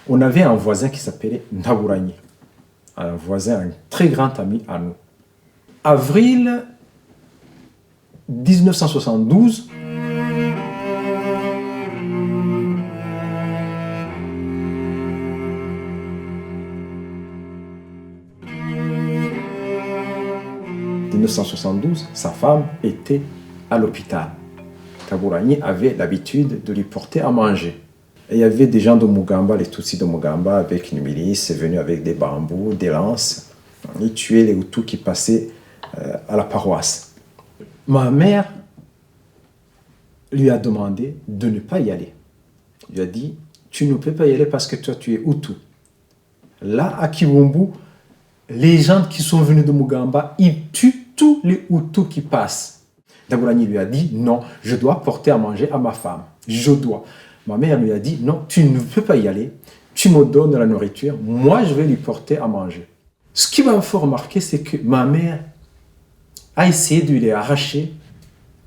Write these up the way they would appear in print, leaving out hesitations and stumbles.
On avait un voisin qui s'appelait Ndaburanye. Un voisin, un très grand ami à nous. Avril 1972, sa femme était à l'hôpital. Ndaburanye avait l'habitude de lui porter à manger. Et il y avait des gens de Mugamba, les Tutsis de Mugamba, avec une milice, venus avec des bambous, des lances. Ils tuaient les Hutus qui passaient à la paroisse. Ma mère lui a demandé de ne pas y aller. Il lui a dit, tu ne peux pas y aller parce que toi, tu es Hutu. Là, à Kibumbu, les gens qui sont venus de Mugamba, ils tuent tous les Hutus qui passent. Ndaburanye lui a dit, non, je dois porter à manger à ma femme. Je dois. Ma mère lui a dit, non, tu ne peux pas y aller. Tu me donnes de la nourriture. Moi, je vais lui porter à manger. Ce qui m'a fait remarquer, c'est que ma mère a essayé de lui arracher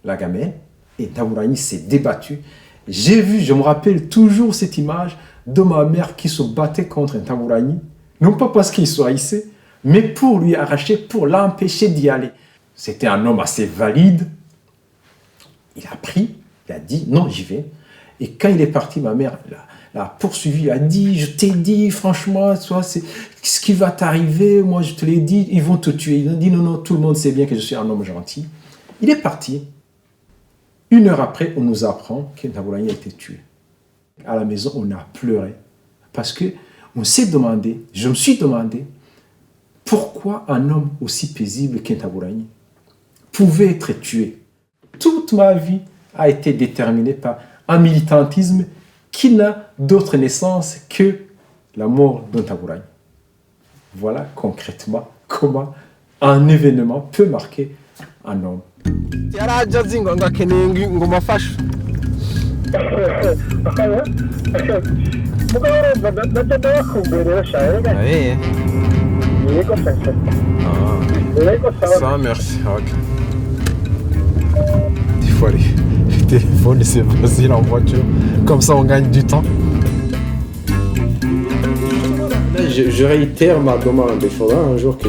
la gamelle et Ndaburanye s'est débattu. J'ai vu, je me rappelle toujours cette image de ma mère qui se battait contre Ndaburanye, non pas parce qu'il se haïssait, mais pour lui arracher, pour l'empêcher d'y aller. C'était un homme assez valide. Il a pris, il a dit, non, j'y vais. Et quand il est parti, ma mère l'a poursuivi, elle a dit, je t'ai dit, franchement, toi, c'est ce qui va t'arriver, moi je te l'ai dit, ils vont te tuer. Il a dit, non, non, tout le monde sait bien que je suis un homme gentil. Il est parti. 1 heure après, on nous apprend que Ndaburanye a été tué. À la maison, on a pleuré. Parce que on s'est demandé, je me suis demandé, pourquoi un homme aussi paisible que Ndaburanye pouvait être tué. Toute ma vie a été déterminée par un militantisme qui n'a d'autre naissance que la mort de Ndaburanye. Voilà concrètement comment un événement peut marquer un homme. Ça, merci. Okay. Des fois, les téléphones, c'est facile en voiture. Comme ça, on gagne du temps. Je réitère ma demande. Il faudra un jour que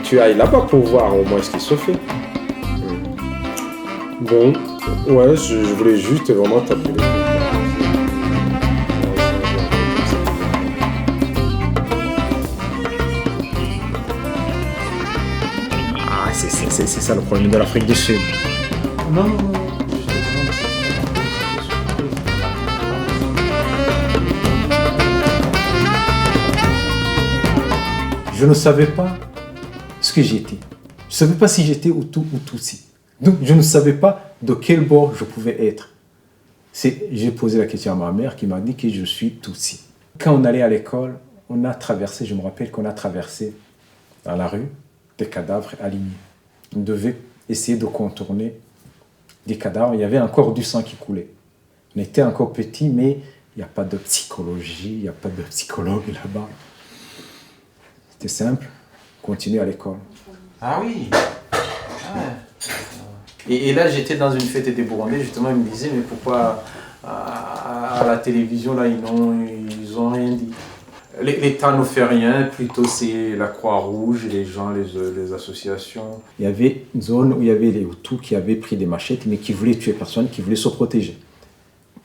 tu ailles là-bas pour voir au moins ce qui se fait. Bon, ouais, je voulais juste vraiment t'appeler. C'est ça le problème de l'Afrique du Sud. Non. Je ne savais pas ce que j'étais. Je ne savais pas si j'étais Hutu ou Tutsi. Donc, je ne savais pas de quel bord je pouvais être. J'ai posé la question à ma mère qui m'a dit que je suis Tutsi. Quand on allait à l'école, on a traversé, je me rappelle qu'on a traversé dans la rue des cadavres alignés. On devait essayer de contourner des cadavres. Il y avait encore du sang qui coulait. On était encore petits, mais il n'y a pas de psychologie, il n'y a pas de psychologue là-bas. C'était simple, continuer à l'école. Ah oui. Et là, j'étais dans une fête des Burundais, justement, ils me disaient, mais pourquoi à la télévision, là, ils ont rien dit. L'État ne fait rien, plutôt c'est la Croix-Rouge, les gens, les associations. Il y avait une zone où il y avait les Hutus qui avaient pris des machettes, mais qui voulaient tuer personne, qui voulaient se protéger.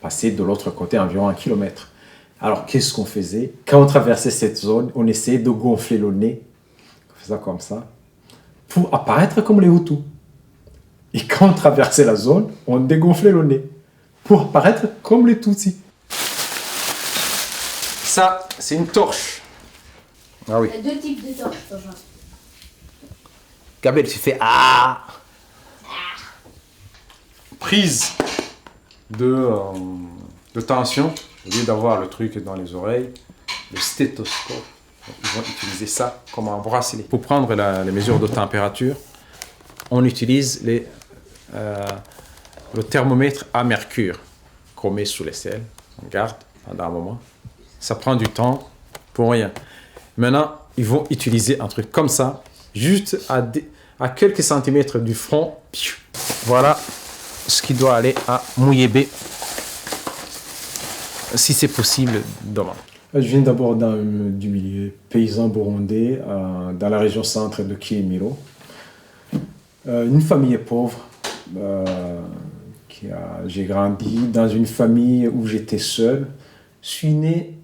Passer de l'autre côté environ 1 kilomètre. Alors, qu'est-ce qu'on faisait? Quand on traversait cette zone, on essayait de gonfler le nez, on faisait ça comme ça, pour apparaître comme les Hutus. Et quand on traversait la zone, on dégonflait le nez, pour apparaître comme les Tutsis. Ça, c'est une torche. Ah oui. Il y a 2 types de torches, Benjamin. Gabriel, tu fais ah. Prise de tension, au lieu d'avoir le truc dans les oreilles, le stéthoscope. Ils vont utiliser ça comme un bracelet. Pour prendre les mesures de température, on utilise le thermomètre à mercure qu'on met sous l'aisselle. On garde pendant un moment. Ça prend du temps pour rien. Maintenant, ils vont utiliser un truc comme ça, juste à quelques centimètres du front. Voilà ce qui doit aller à Mouyébé. si c'est possible, demain. Je viens d'abord du milieu paysan burundais, dans la région centre de Kiemiro. Une famille pauvre. J'ai grandi dans une famille où j'étais seul. Je suis né,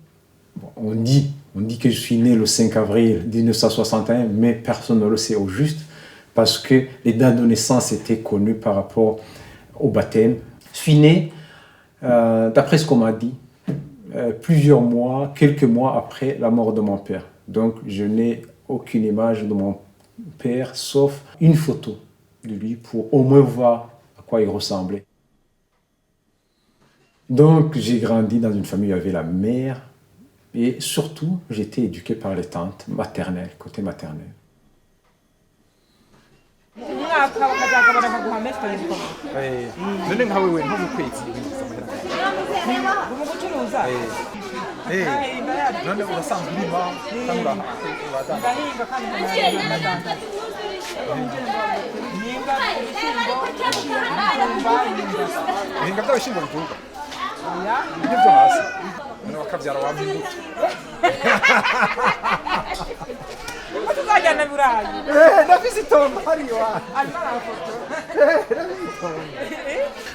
on dit que je suis né le 5 avril 1961, mais personne ne le sait au juste, parce que les dates de naissance étaient connues par rapport au baptême. Je suis né, d'après ce qu'on m'a dit, quelques mois après la mort de mon père. Donc je n'ai aucune image de mon père, sauf une photo de lui pour au moins voir à quoi il ressemblait. Donc j'ai grandi dans une famille où il y avait la mère et surtout j'ai été éduqué par les tantes maternelles, côté maternel.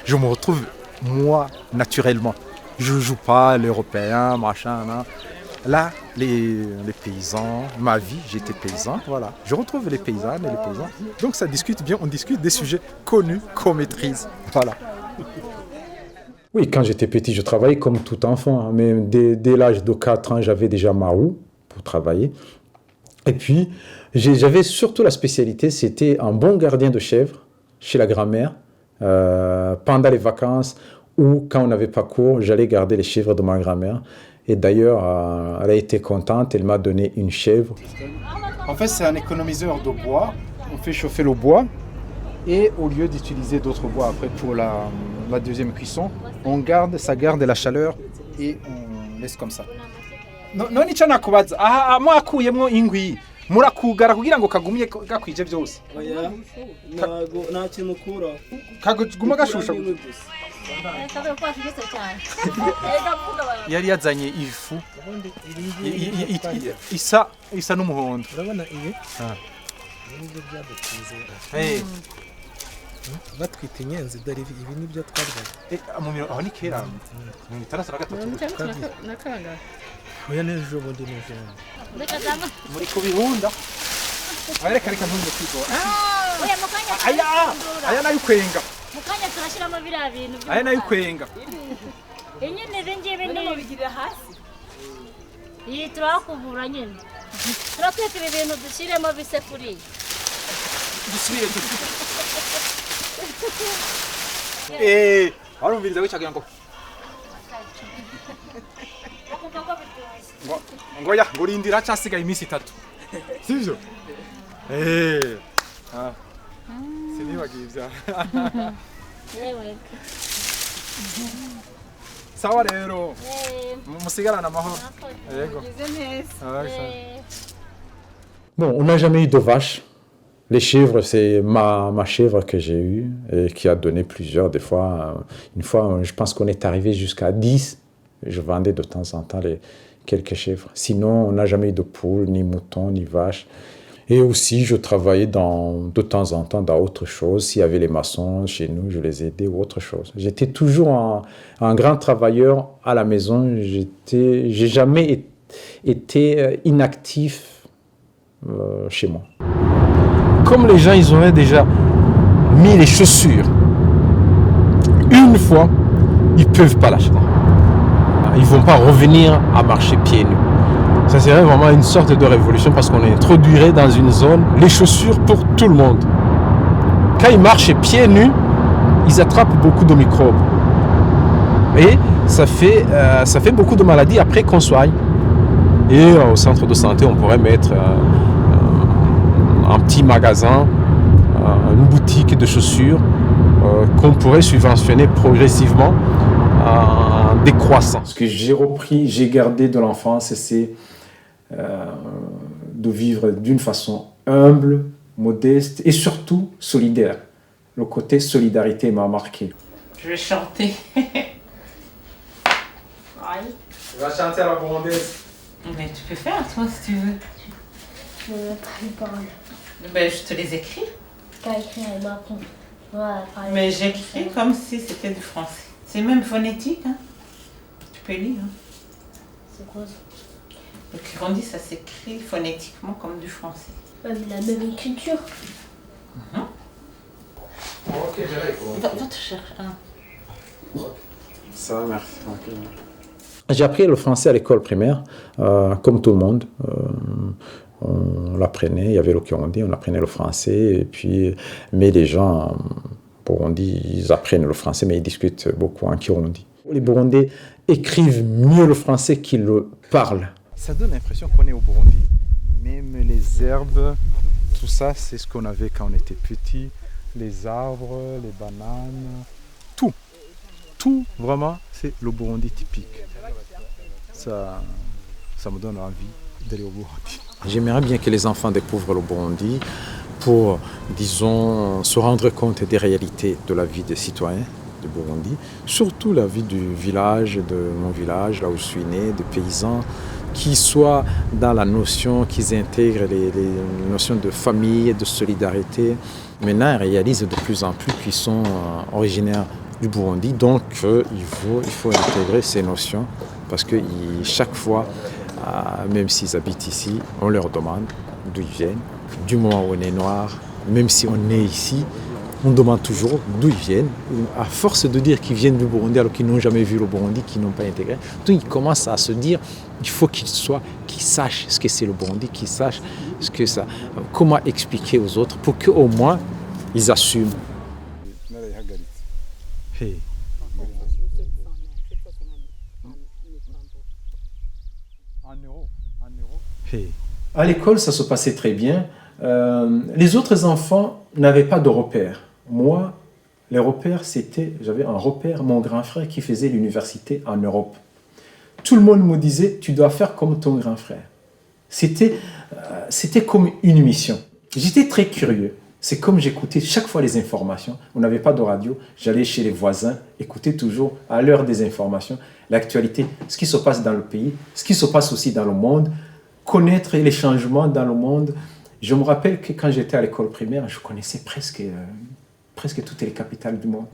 Je me retrouve, moi, naturellement. Je ne joue pas l'européen, machin. Hein. Là, les paysans, ma vie, j'étais paysan, voilà. Je retrouve les paysannes et les paysans. Donc ça discute bien, on discute des sujets connus qu'on maîtrise. Voilà. Oui, quand j'étais petit, je travaillais comme tout enfant. Mais dès l'âge de 4 ans, j'avais déjà ma roue pour travailler. Et puis, j'avais surtout la spécialité, c'était un bon gardien de chèvre chez la grand-mère. Pendant les vacances ou quand on n'avait pas cours, j'allais garder les chèvres de ma grand-mère. Et d'ailleurs, elle a été contente, elle m'a donné une chèvre. En fait, c'est un économiseur de bois. On fait chauffer le bois. Et au lieu d'utiliser d'autres bois après pour la deuxième cuisson, ça garde la chaleur et on laisse comme ça. Non nicyo nakubaza aha mwakuyemo ingwi murakugara kugira ngo kagumye gakwije byose. Oya nago nta kintu ukura. Kaguma gashusha. Yari yazanye ifu isa n'umuhondo. Urabona ibi? Nibyo byadutize. Batwita inyenzi dore ibi nibyo twarwaye. Aho ni kera. Mu itarasa na gatatu. Nakanga. Oya nejo bundi nejo. Muri kubihunda. Areka ntunze kwigo. Oya mukanya. Aya nayo kwenga. Mukanya turashiramo bira bintu. Aya nayo kwenga. Enyene zengibe ni bigirira hasi. Iyi turakuvura nyene. Turakwiye ibi bintu dushiremo bise kuri. Dusubiye warumviriza wicagira ngo ngoya ngurindira cyasigaye iminsi 3 sivyo sinibagiye ibya yewe sawa rero musigarana amahoro yego Bon, on n'a jamais eu de vache. Les chèvres, c'est ma chèvre que j'ai eue et qui a donné plusieurs. Des fois, une fois, je pense qu'on est arrivé jusqu'à 10. Je vendais de temps en temps quelques chèvres. Sinon, on n'a jamais eu de poules, ni moutons, ni vaches. Et aussi, je travaillais de temps en temps dans autre chose. S'il y avait les maçons chez nous, je les aidais ou autre chose. J'étais toujours un grand travailleur à la maison. J'ai jamais été inactif chez moi. Comme les gens, ils auraient déjà mis les chaussures une fois, ils ne peuvent pas l'acheter. Ils ne vont pas revenir à marcher pieds nus. Ça serait vraiment une sorte de révolution parce qu'on introduirait dans une zone les chaussures pour tout le monde. Quand ils marchent pieds nus, ils attrapent beaucoup de microbes. Et ça fait beaucoup de maladies après qu'on soigne. Et au centre de santé, on pourrait mettre un petit magasin, une boutique de chaussures qu'on pourrait subventionner progressivement en décroissant. Ce que j'ai gardé de l'enfance, c'est de vivre d'une façon humble, modeste et surtout solidaire. Le côté solidarité m'a marqué. Je vais chanter. Aïe. Tu vas chanter à la burundaise. Mais tu peux faire, toi, si tu veux. Je veux mettre les paroles. Ben, je te les écris. Qu'à écrire et m'apprendre. Ouais, pareil. Mais j'écris comme si c'était du français. C'est même phonétique, hein. Tu peux lire. Hein. C'est quoi ça? Le Kirundi, ça s'écrit phonétiquement comme du français. Ouais, mais la même écriture. Ok, j'ai Va te chercher un. Ça, merci. J'ai appris le français à l'école primaire, comme tout le monde. On l'apprenait, il y avait le Kirundi, on apprenait le français. Et puis, mais les gens, Burundi, ils apprennent le français, mais ils discutent beaucoup en Kirundi. Les Burundais écrivent mieux le français qu'ils le parlent. Ça donne l'impression qu'on est au Burundi. Même les herbes, tout ça, c'est ce qu'on avait quand on était petit. Les arbres, les bananes, tout. Tout, vraiment, c'est le Burundi typique. Ça me donne envie d'aller au Burundi. J'aimerais bien que les enfants découvrent le Burundi pour, disons, se rendre compte des réalités de la vie des citoyens du Burundi, surtout la vie du village, de mon village, là où je suis né, des paysans, qui soient dans la notion, qu'ils intègrent les notions de famille et de solidarité. Maintenant, ils réalisent de plus en plus qu'ils sont originaires du Burundi, donc il faut intégrer ces notions parce que chaque fois, même s'ils habitent ici, on leur demande d'où ils viennent. Du moment où on est noir, même si on est ici, on demande toujours d'où ils viennent. À force de dire qu'ils viennent du Burundi alors qu'ils n'ont jamais vu le Burundi, qu'ils n'ont pas intégré, donc ils commencent à se dire il faut qu'ils sachent ce que c'est le Burundi, qu'ils sachent comment expliquer aux autres pour qu'au moins ils assument. Hey. Hey. À l'école, ça se passait très bien. Les autres enfants n'avaient pas de repères. Moi, les repères, j'avais un repère, mon grand frère qui faisait l'université en Europe. Tout le monde me disait, tu dois faire comme ton grand frère. C'était comme une mission. J'étais très curieux. C'est comme j'écoutais chaque fois les informations. On n'avait pas de radio. J'allais chez les voisins, écouter toujours à l'heure des informations, l'actualité, ce qui se passe dans le pays, ce qui se passe aussi dans le monde, connaître les changements dans le monde. Je me rappelle que quand j'étais à l'école primaire, je connaissais presque toutes les capitales du monde.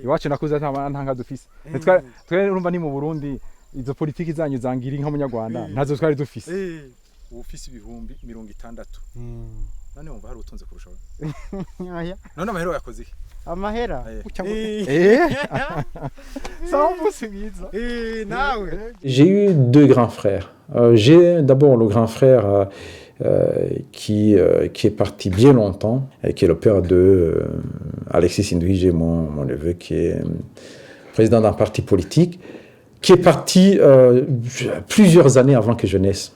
Iwacu nakuze ntanga dufise. Twe urumva ni mu Burundi izo politiki zanyu zangira inka munyarwanda ntazo twari dufise. Ufise ibihumbi 60. None wumva hari utunze kurusha wewe. None amahera yakoze iki? Amahera? J'ai eu deux grands frères. J'ai d'abord le grand frère qui est parti bien longtemps, et qui est le père de Alexis Ndwije, mon neveu, qui est président d'un parti politique, qui est parti plusieurs années avant que je naisse.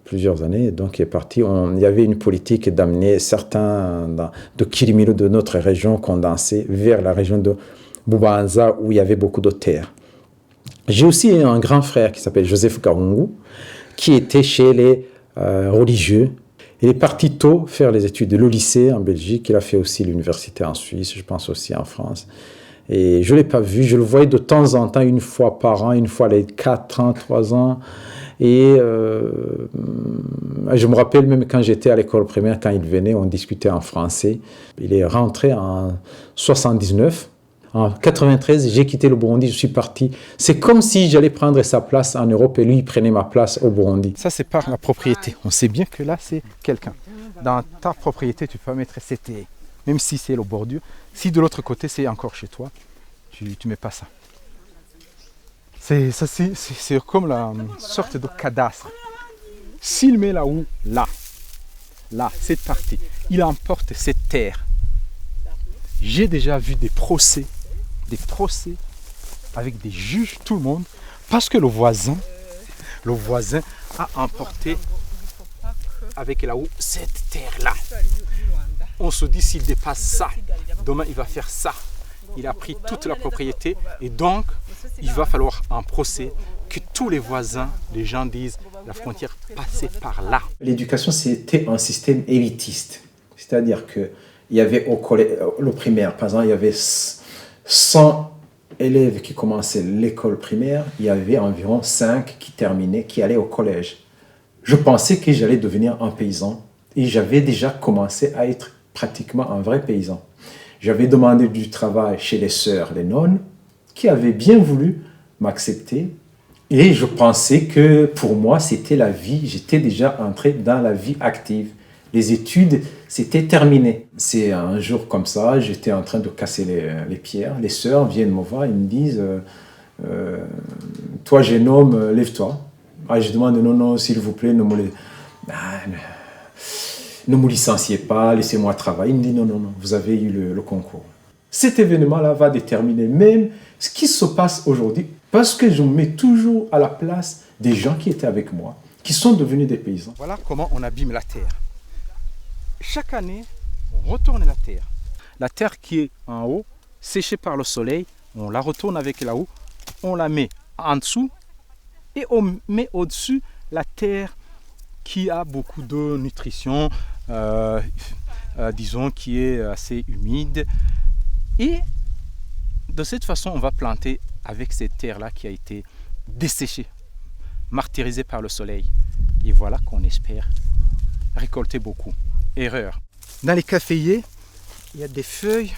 Plusieurs années, donc il est parti. Il y avait une politique d'amener certains de Kirimiro de notre région condensée vers la région de Bubanza où il y avait beaucoup de terres. J'ai aussi un grand frère qui s'appelle Joseph Gahungu, qui était chez les religieux. Il est parti tôt faire les études de le lycée en Belgique. Il a fait aussi l'université en Suisse, je pense aussi en France. Et je ne l'ai pas vu, je le voyais de temps en temps, une fois par an, une fois les 4 ans, 3 ans. Et je me rappelle même quand j'étais à l'école primaire, quand il venait, on discutait en français. Il est rentré en 79. En 93, j'ai quitté le Burundi, je suis parti. C'est comme si j'allais prendre sa place en Europe et lui il prenait ma place au Burundi. Ça, c'est par la propriété. On sait bien que là, c'est quelqu'un. Dans ta propriété, tu peux mettre CTE, même si c'est le bordure. Si de l'autre côté, c'est encore chez toi, tu ne mets pas ça. C'est comme la sorte de cadastre. S'il met là où, là, cette partie, il emporte cette terre. J'ai déjà vu des procès avec des juges, tout le monde, parce que le voisin a emporté avec là où cette terre-là. On se dit s'il dépasse ça, demain il va faire ça. Il a pris toute la propriété et donc il va falloir un procès que tous les voisins, les gens disent la frontière passait par là. L'éducation, c'était un système élitiste. C'est-à-dire que il y avait au collège, le primaire, par exemple, il y avait 100 élèves qui commençaient l'école primaire, il y avait environ 5 qui terminaient, qui allaient au collège. Je pensais que j'allais devenir un paysan et j'avais déjà commencé à être pratiquement un vrai paysan. J'avais demandé du travail chez les sœurs, les nonnes, qui avaient bien voulu m'accepter. Et je pensais que pour moi, c'était la vie. J'étais déjà entré dans la vie active. Les études, c'était terminé. C'est un jour comme ça, j'étais en train de casser les pierres. Les sœurs viennent me voir, ils me disent toi, jeune homme, lève-toi. Ah, je demande non, s'il vous plaît, ne me licenciez pas, laissez-moi travailler. Il me dit non, vous avez eu le concours. Cet événement-là va déterminer même ce qui se passe aujourd'hui, parce que je me mets toujours à la place des gens qui étaient avec moi, qui sont devenus des paysans. Voilà comment on abîme la terre. Chaque année, on retourne la terre. La terre qui est en haut, séchée par le soleil, on la retourne avec la houe, on la met en dessous et on met au-dessus la terre qui a beaucoup de nutrition, disons qui est assez humide. Et de cette façon, on va planter avec cette terre-là qui a été desséchée, martyrisée par le soleil. Et voilà qu'on espère récolter beaucoup. Erreur. Dans les caféiers, il y a des feuilles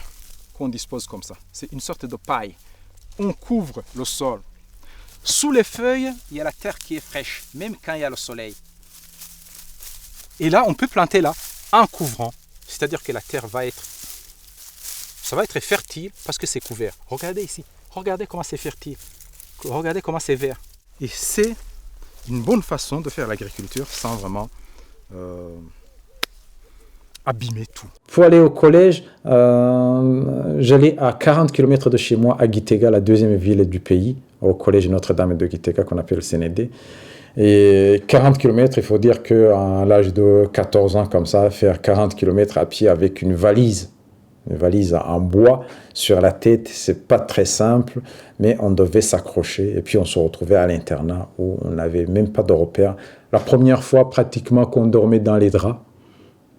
qu'on dispose comme ça. C'est une sorte de paille. On couvre le sol. Sous les feuilles, il y a la terre qui est fraîche, même quand il y a le soleil. Et là, on peut planter là, en couvrant. C'est-à-dire que la terre va être fertile parce que c'est couvert. Regardez ici. Regardez comment c'est fertile. Regardez comment c'est vert. Et c'est une bonne façon de faire l'agriculture sans vraiment abîmer tout. Pour aller au collège, j'allais à 40 km de chez moi, à Gitega, la deuxième ville du pays, au collège Notre-Dame de Gitega, qu'on appelle le CND. Et 40 km, il faut dire qu'à l'âge de 14 ans, comme ça, faire 40 km à pied avec une valise en bois sur la tête, c'est pas très simple, mais on devait s'accrocher. Et puis on se retrouvait à l'internat où on n'avait même pas de repères. La première fois, pratiquement, qu'on dormait dans les draps,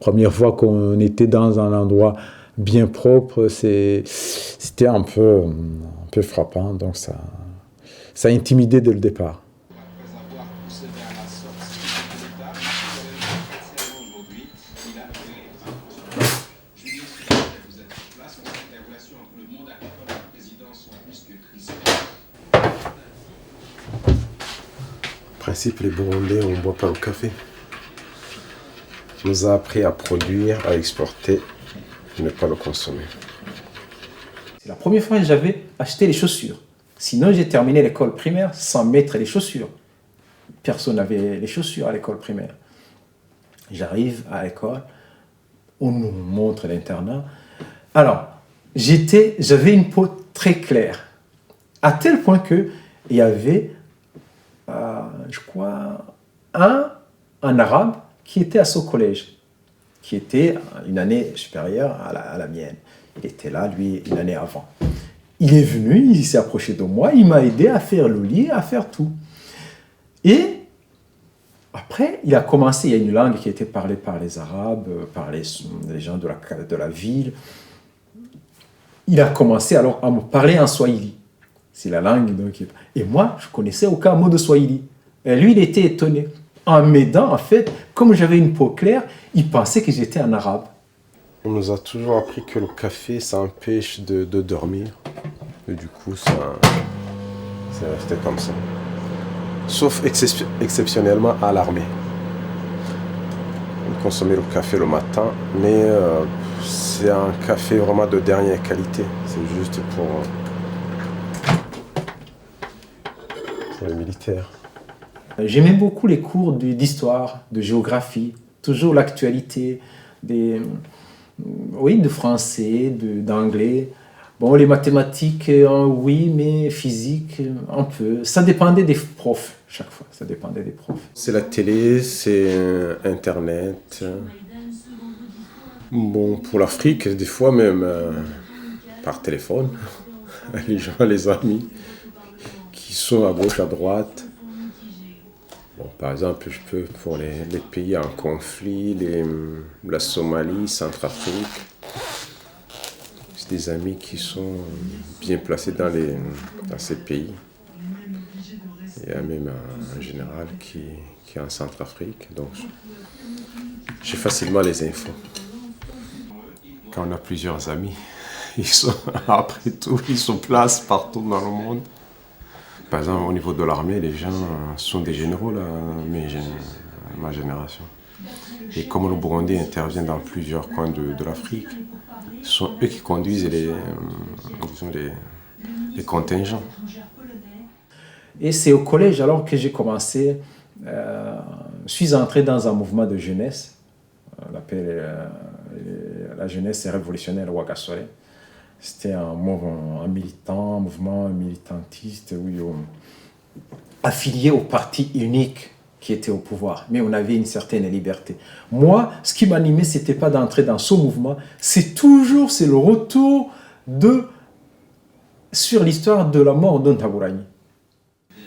première fois qu'on était dans un endroit bien propre, c'était un peu frappant. Donc ça intimidait dès le départ. En principe, les Burundais, on ne boit pas le café. On nous a appris à produire, à exporter, et ne pas le consommer. C'est la première fois que j'avais acheté les chaussures. Sinon, j'ai terminé l'école primaire sans mettre les chaussures. Personne n'avait les chaussures à l'école primaire. J'arrive à l'école, on nous montre l'internat. Alors, j'avais une peau très claire, à tel point qu'il y avait, je crois, un arabe qui était à ce collège, qui était une année supérieure à la mienne. Il était là, lui, une année avant. Il est venu, il s'est approché de moi, il m'a aidé à faire le lit, à faire tout. Et après, il a commencé, il y a une langue qui était parlée par les Arabes, par les gens de la ville. Il a commencé alors à me parler en Swahili. C'est la langue. Donc, et moi, je connaissais aucun mot de Swahili. Et lui, il était étonné. En m'aidant, en fait, comme j'avais une peau claire, il pensait que j'étais un arabe. On nous a toujours appris que le café, ça empêche de dormir. Et du coup, c'est resté comme ça. Sauf exceptionnellement à l'armée. On consommait le café le matin, mais c'est un café vraiment de dernière qualité. C'est juste pour les militaires. J'aimais beaucoup les cours d'histoire, de géographie, toujours l'actualité, de français, d'anglais. Bon, les mathématiques, oui, mais physique, un peu. Ça dépendait des profs, chaque fois, ça dépendait des profs. C'est la télé, c'est Internet. Bon, pour l'Afrique, des fois même par téléphone, les gens, les amis, qui sont à gauche, à droite. Bon, par exemple, je peux, pour les pays en conflit, la Somalie, Centrafrique, des amis qui sont bien placés dans ces pays. Il y a même un général qui est en Centrafrique, donc j'ai facilement les infos. Quand on a plusieurs amis, après tout, ils se placent partout dans le monde. Par exemple, au niveau de l'armée, les gens sont des généraux, là, ma génération. Et comme le Burundi intervient dans plusieurs coins de l'Afrique, ce sont eux qui conduisent les contingents. Et c'est au collège alors que j'ai commencé, je suis entré dans un mouvement de jeunesse, on l'appelle la jeunesse révolutionnaire Ouagasore. C'était un mouvement militantiste, oui, affilié au parti unique qui était au pouvoir, mais on avait une certaine liberté. Moi, ce qui m'animait, c'était pas d'entrer dans ce mouvement, c'est le retour sur l'histoire de la mort d'Ontaburani.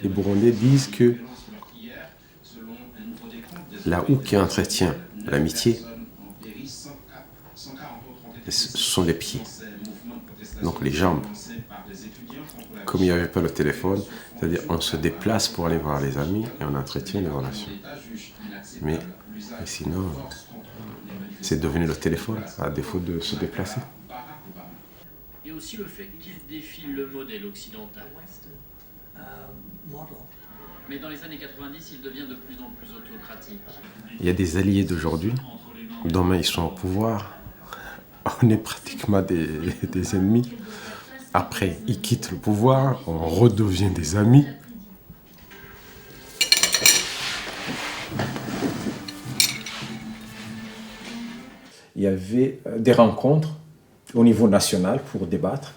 Les Burundais disent que là où qui entretient l'amitié, ce sont les pieds, donc les jambes. Comme il n'y avait pas le téléphone, c'est-à-dire on se déplace pour aller voir les amis et on entretient les relations. Mais sinon, c'est devenu le téléphone, à défaut de se déplacer. Et aussi le fait qu'il défie le modèle occidental. Mais dans les années 90, il devient de plus en plus autocratique. Il y a des alliés d'aujourd'hui, demain ils sont au pouvoir. On est pratiquement des ennemis. Après, ils quittent le pouvoir, on redevient des amis. Il y avait des rencontres au niveau national pour débattre.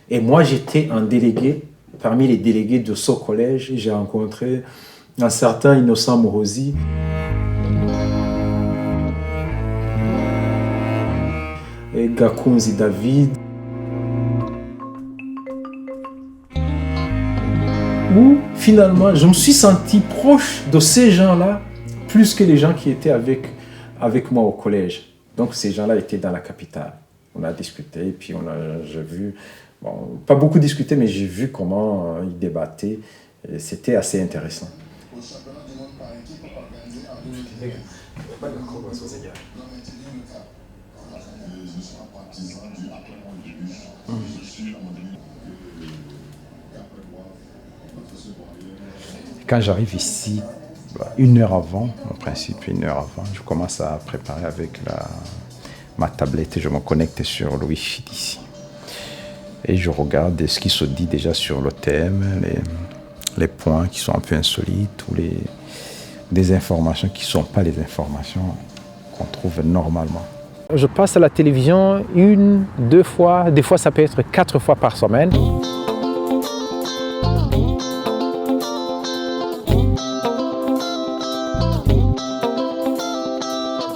Et moi, j'étais un délégué, parmi les délégués de ce collège. J'ai rencontré un certain Innocent Morosi. Et Gakunzi David. Où finalement, je me suis senti proche de ces gens-là, plus que les gens qui étaient avec moi au collège. Donc ces gens-là étaient dans la capitale. On a discuté, puis j'ai vu, bon, pas beaucoup discuté, mais j'ai vu comment ils débattaient. Et c'était assez intéressant. Quand j'arrive ici, 1 heure avant, en principe 1 heure avant, je commence à préparer avec ma tablette et je me connecte sur le Wi-Fi d'ici. Et je regarde ce qui se dit déjà sur le thème, les points qui sont un peu insolites ou des informations qui ne sont pas les informations qu'on trouve normalement. Je passe à la télévision 1, 2 fois, des fois ça peut être 4 fois par semaine.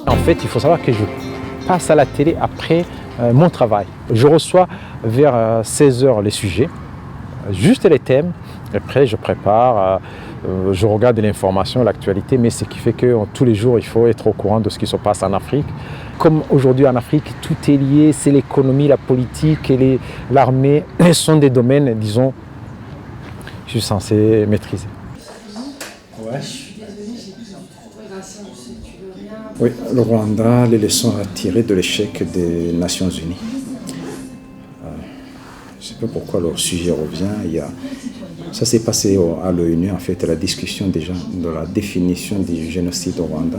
En fait, il faut savoir que je passe à la télé après mon travail. Je reçois vers 16h les sujets, juste les thèmes. Après, je prépare, je regarde l'information, l'actualité, mais ce qui fait que tous les jours, il faut être au courant de ce qui se passe en Afrique. Comme aujourd'hui en Afrique, tout est lié, c'est l'économie, la politique et l'armée sont des domaines, disons, je suis censé maîtriser. Ouais. Oui, le Rwanda, les leçons à tirer de l'échec des Nations Unies. Je ne sais pas pourquoi le sujet revient. Ça s'est passé à l'ONU, en fait, la discussion déjà de la définition du génocide au Rwanda.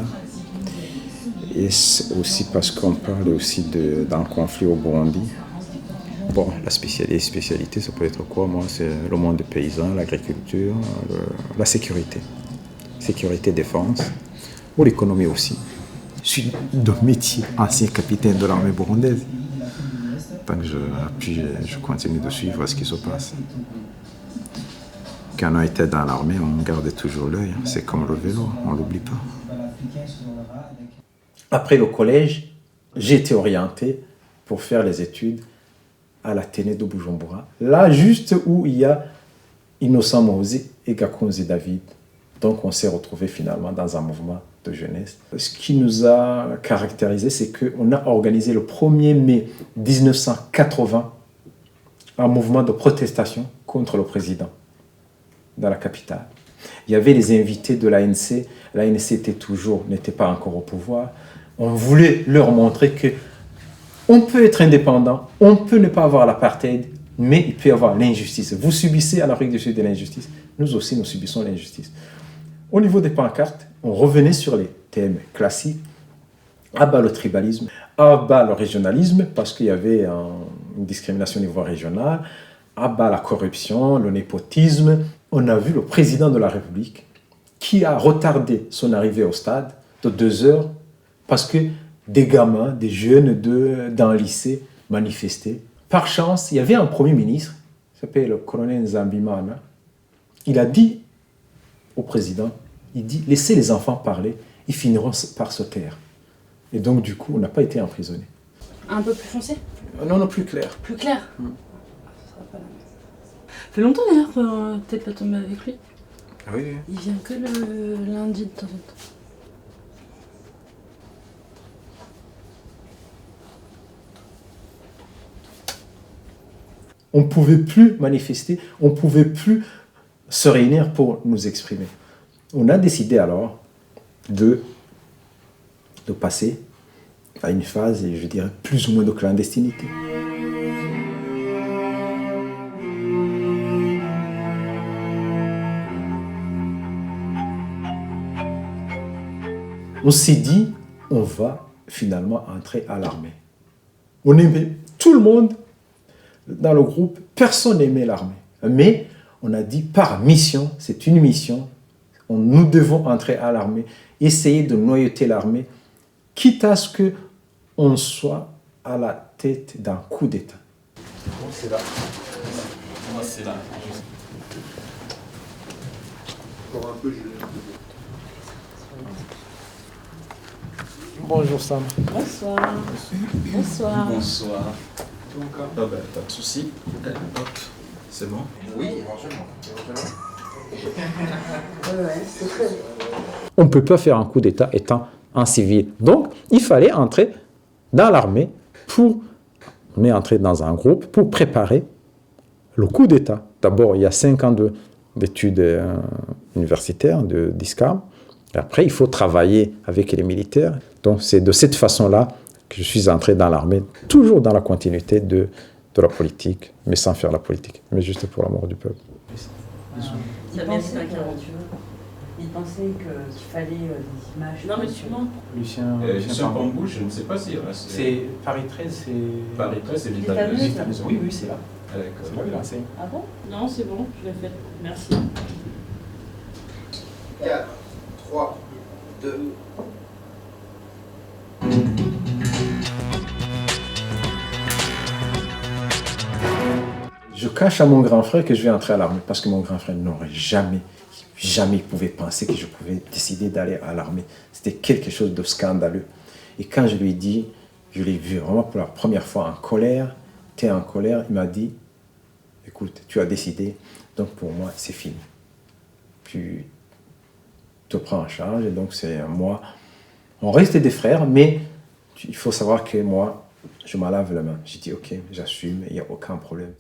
Et c'est aussi parce qu'on parle aussi d'un conflit au Burundi. Bon, la spécialité, ça peut être quoi? Moi, c'est le monde des paysans, l'agriculture, la sécurité. Sécurité, défense, ou l'économie aussi. Je suis de métier ancien capitaine de l'armée burundaise. Tant que je continue de suivre ce qui se passe. Quand on était dans l'armée, on gardait toujours l'œil. C'est comme le vélo, on ne l'oublie pas. Après le collège, j'ai été orienté pour faire les études à l'Athénée de Bujumbura. Là, juste où il y a Innocent Morosi et Gakunzi David. Donc on s'est retrouvés finalement dans un mouvement de jeunesse. Ce qui nous a caractérisé, c'est qu'on a organisé le 1er mai 1980 un mouvement de protestation contre le président dans la capitale. Il y avait les invités de l'ANC. L'ANC n'était pas encore au pouvoir. On voulait leur montrer que on peut être indépendant, on peut ne pas avoir l'apartheid, mais il peut y avoir l'injustice. Vous subissez en Afrique du Sud de l'injustice, nous aussi nous subissons l'injustice. Au niveau des pancartes, on revenait sur les thèmes classiques, à bas le tribalisme, à bas le régionalisme, parce qu'il y avait une discrimination au niveau régional, à bas la corruption, le népotisme. On a vu le président de la République qui a retardé son arrivée au stade de 2 heures parce que des gamins, des jeunes dans le lycée manifestaient. Par chance, il y avait un premier ministre, il s'appelle le colonel Nzambimana. Il a dit au président, il dit, laissez les enfants parler, ils finiront par se taire. Et donc, du coup, on n'a pas été emprisonnés. Un peu plus foncé? Non, plus clair. Plus clair. Ça sera pas la même. Ça fait longtemps d'ailleurs que t'es pas tombé avec lui. Oui. Il vient que le lundi de temps en temps. On ne pouvait plus manifester, on ne pouvait plus se réunir pour nous exprimer. On a décidé alors de passer à une phase, je dirais, plus ou moins de clandestinité. On s'est dit, on va finalement entrer à l'armée. On aimait tout le monde dans le groupe, personne n'aimait l'armée. Mais on a dit par mission, c'est une mission, nous devons entrer à l'armée, essayer de noyauter l'armée, quitte à ce qu'on soit à la tête d'un coup d'État. C'est là. Moi, c'est là. Encore un peu, Bonjour Sam. Bonsoir. Bonsoir. Bonsoir. Ah ben, pas de souci. Hop, c'est bon. Oui, éventuellement. On ne peut pas faire un coup d'État étant un civil. Donc, il fallait entrer dans l'armée on est entré dans un groupe pour préparer le coup d'État. D'abord, il y a 5 ans d'études universitaires, d'ISCAM. Et après, il faut travailler avec les militaires. Donc, c'est de cette façon-là que je suis entré dans l'armée, toujours dans la continuité de la politique, mais sans faire la politique, mais juste pour l'amour du peuple. Il pensait qu'il fallait des images. Non, mais tu mens. Lucien Pambou, je ne sais pas si... C'est Paris 13, c'est... Paris 13, c'est Vitaneuse. Oui, c'est là. C'est là qu'il enseigne. Ah bon? Non, c'est bon, je l'ai fait. Merci. 4, 3, 2... Je cache à mon grand frère que je vais entrer à l'armée parce que mon grand frère n'aurait jamais pouvait penser que je pouvais décider d'aller à l'armée. C'était quelque chose de scandaleux. Et quand je lui ai dit, je l'ai vu vraiment pour la première fois en colère, tu es en colère, il m'a dit, écoute, tu as décidé, donc pour moi, c'est fini. Tu te prends en charge, et donc c'est moi. On reste des frères, mais il faut savoir que moi, je m'en lave la main. J'ai dit, ok, j'assume, il n'y a aucun problème.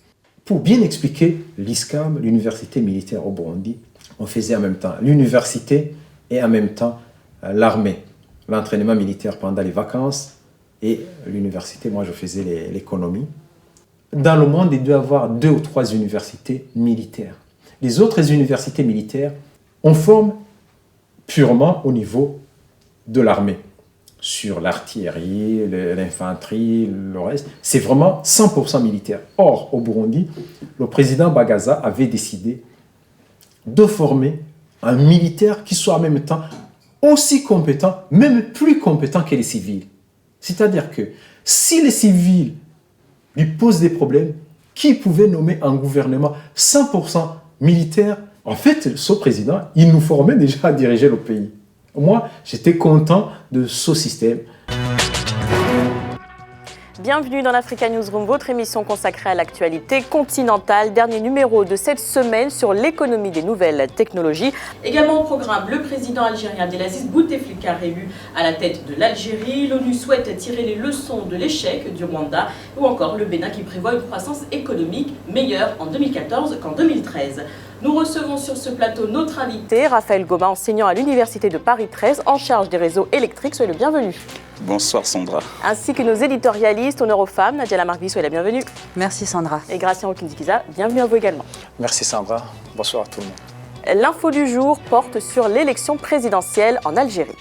Pour bien expliquer l'ISCAM, l'université militaire au Burundi, on faisait en même temps l'université et en même temps l'armée. L'entraînement militaire pendant les vacances et l'université, moi je faisais l'économie. Dans le monde, il doit y avoir 2 ou 3 universités militaires. Les autres universités militaires, on forme purement au niveau de l'armée. Sur l'artillerie, l'infanterie, le reste, c'est vraiment 100% militaire. Or, au Burundi, le président Bagaza avait décidé de former un militaire qui soit en même temps aussi compétent, même plus compétent que les civils. C'est-à-dire que si les civils lui posent des problèmes, qui pouvait nommer un gouvernement 100% militaire? En fait, ce président, il nous formait déjà à diriger le pays. Moi, j'étais content de ce système. Bienvenue dans l'Africa Newsroom, votre émission consacrée à l'actualité continentale. Dernier numéro de cette semaine sur l'économie des nouvelles technologies. Également au programme, le président algérien Abdelaziz Bouteflika réélu à la tête de l'Algérie. L'ONU souhaite tirer les leçons de l'échec du Rwanda. Ou encore le Bénin qui prévoit une croissance économique meilleure en 2014 qu'en 2013. Nous recevons sur ce plateau notre invité, Raphaël Goma, enseignant à l'Université de Paris 13, en charge des réseaux électriques. Soyez le bienvenu. Bonsoir Sandra. Ainsi que nos éditorialistes, honneur aux femmes, Nadia Lamargui, soyez la bienvenue. Merci Sandra. Et Gracien Okindikiza, bienvenue à vous également. Merci Sandra, bonsoir à tout le monde. L'info du jour porte sur l'élection présidentielle en Algérie.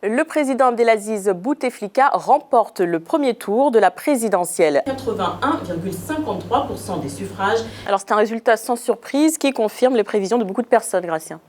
Le président Abdelaziz Bouteflika remporte le premier tour de la présidentielle. 81,53% des suffrages. Alors c'est un résultat sans surprise qui confirme les prévisions de beaucoup de personnes, Gracien.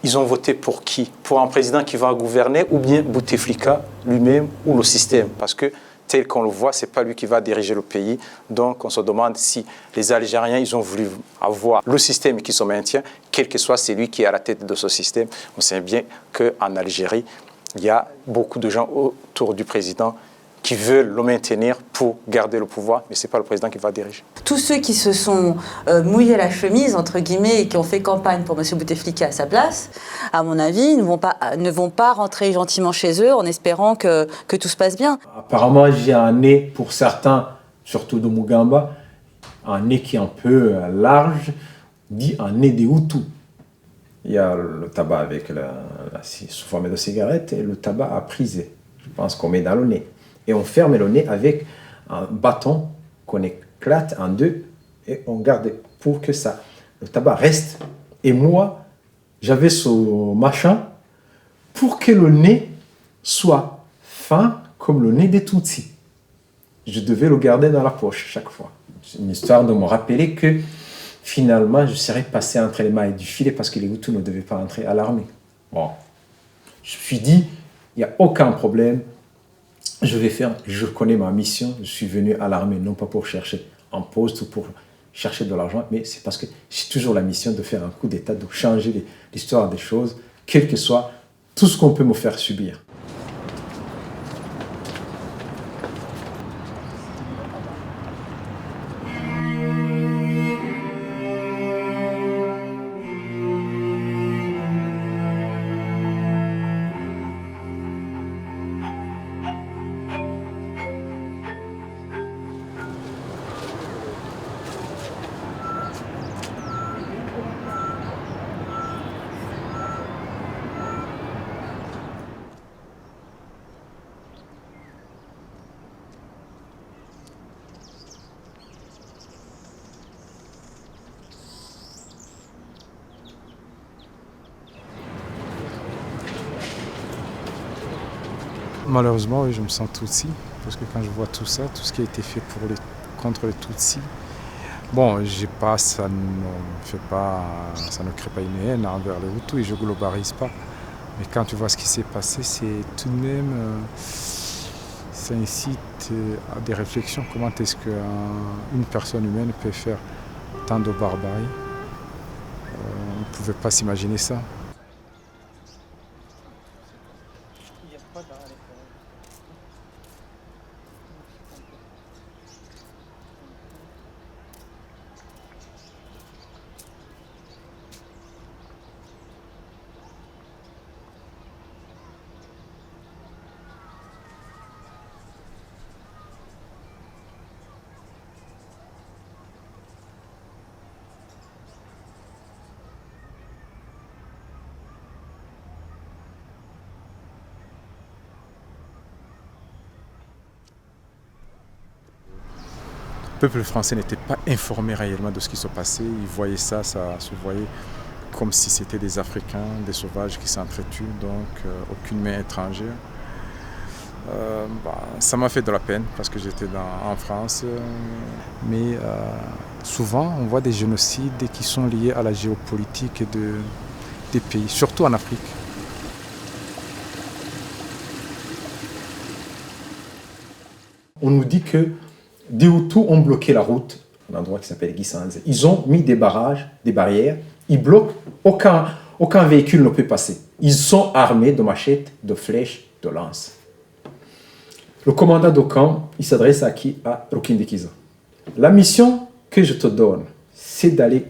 Ils ont voté pour qui? Pour un président qui va gouverner ou bien Bouteflika lui-même ou le système? Parce que tel qu'on le voit, ce n'est pas lui qui va diriger le pays. Donc on se demande si les Algériens ils ont voulu avoir le système qui se maintient, quel que soit celui qui est à la tête de ce système. On sait bien qu'en Algérie, il y a beaucoup de gens autour du président qui veulent le maintenir pour garder le pouvoir, mais ce n'est pas le président qui va diriger. Tous ceux qui se sont mouillés la chemise, entre guillemets, et qui ont fait campagne pour M. Bouteflika à sa place, à mon avis, ne vont pas rentrer gentiment chez eux en espérant que tout se passe bien. Apparemment, j'ai un nez, pour certains, surtout de Mugamba, un nez qui est un peu large, dit un nez des Hutus. Il y a le tabac avec sous forme de cigarette et le tabac à priser. Je pense qu'on met dans le nez. Et on ferme le nez avec un bâton qu'on éclate en deux et on garde pour que le tabac reste. Et moi, j'avais ce machin pour que le nez soit fin comme le nez des Tutsis. Je devais le garder dans la poche chaque fois. C'est une histoire de me rappeler que finalement, je serais passé entre les mailles du filet parce que les Hutus ne devaient pas entrer à l'armée. Bon, je me suis dit, il n'y a aucun problème. Je connais ma mission. Je suis venu à l'armée, non pas pour chercher un poste ou pour chercher de l'argent, mais c'est parce que j'ai toujours la mission de faire un coup d'état, de changer l'histoire des choses, quel que soit tout ce qu'on peut me faire subir. Malheureusement, oui, je me sens Tutsi, parce que quand je vois tout ça, tout ce qui a été fait contre les Tutsis, bon, ça ne crée pas une haine envers les Hutus et je ne globalise pas. Mais quand tu vois ce qui s'est passé, c'est tout de même, ça incite à des réflexions. Comment est-ce qu'une personne humaine peut faire tant de barbarie? On ne pouvait pas s'imaginer ça. Le peuple français n'était pas informé réellement de ce qui se passait. Il voyait ça se voyait comme si c'était des Africains, des sauvages qui s'entretuent, donc aucune main étrangère. Ça m'a fait de la peine parce que j'étais en France. Mais souvent, on voit des génocides qui sont liés à la géopolitique des pays, surtout en Afrique. On nous dit que des Hutus ont bloqué la route, un endroit qui s'appelle Gisanze. Ils ont mis des barrages, des barrières. Ils bloquent aucun véhicule ne peut passer. Ils sont armés de machettes, de flèches, de lances. Le commandant de camp, il s'adresse à qui? À Rukindikiza. La mission que je te donne, c'est d'aller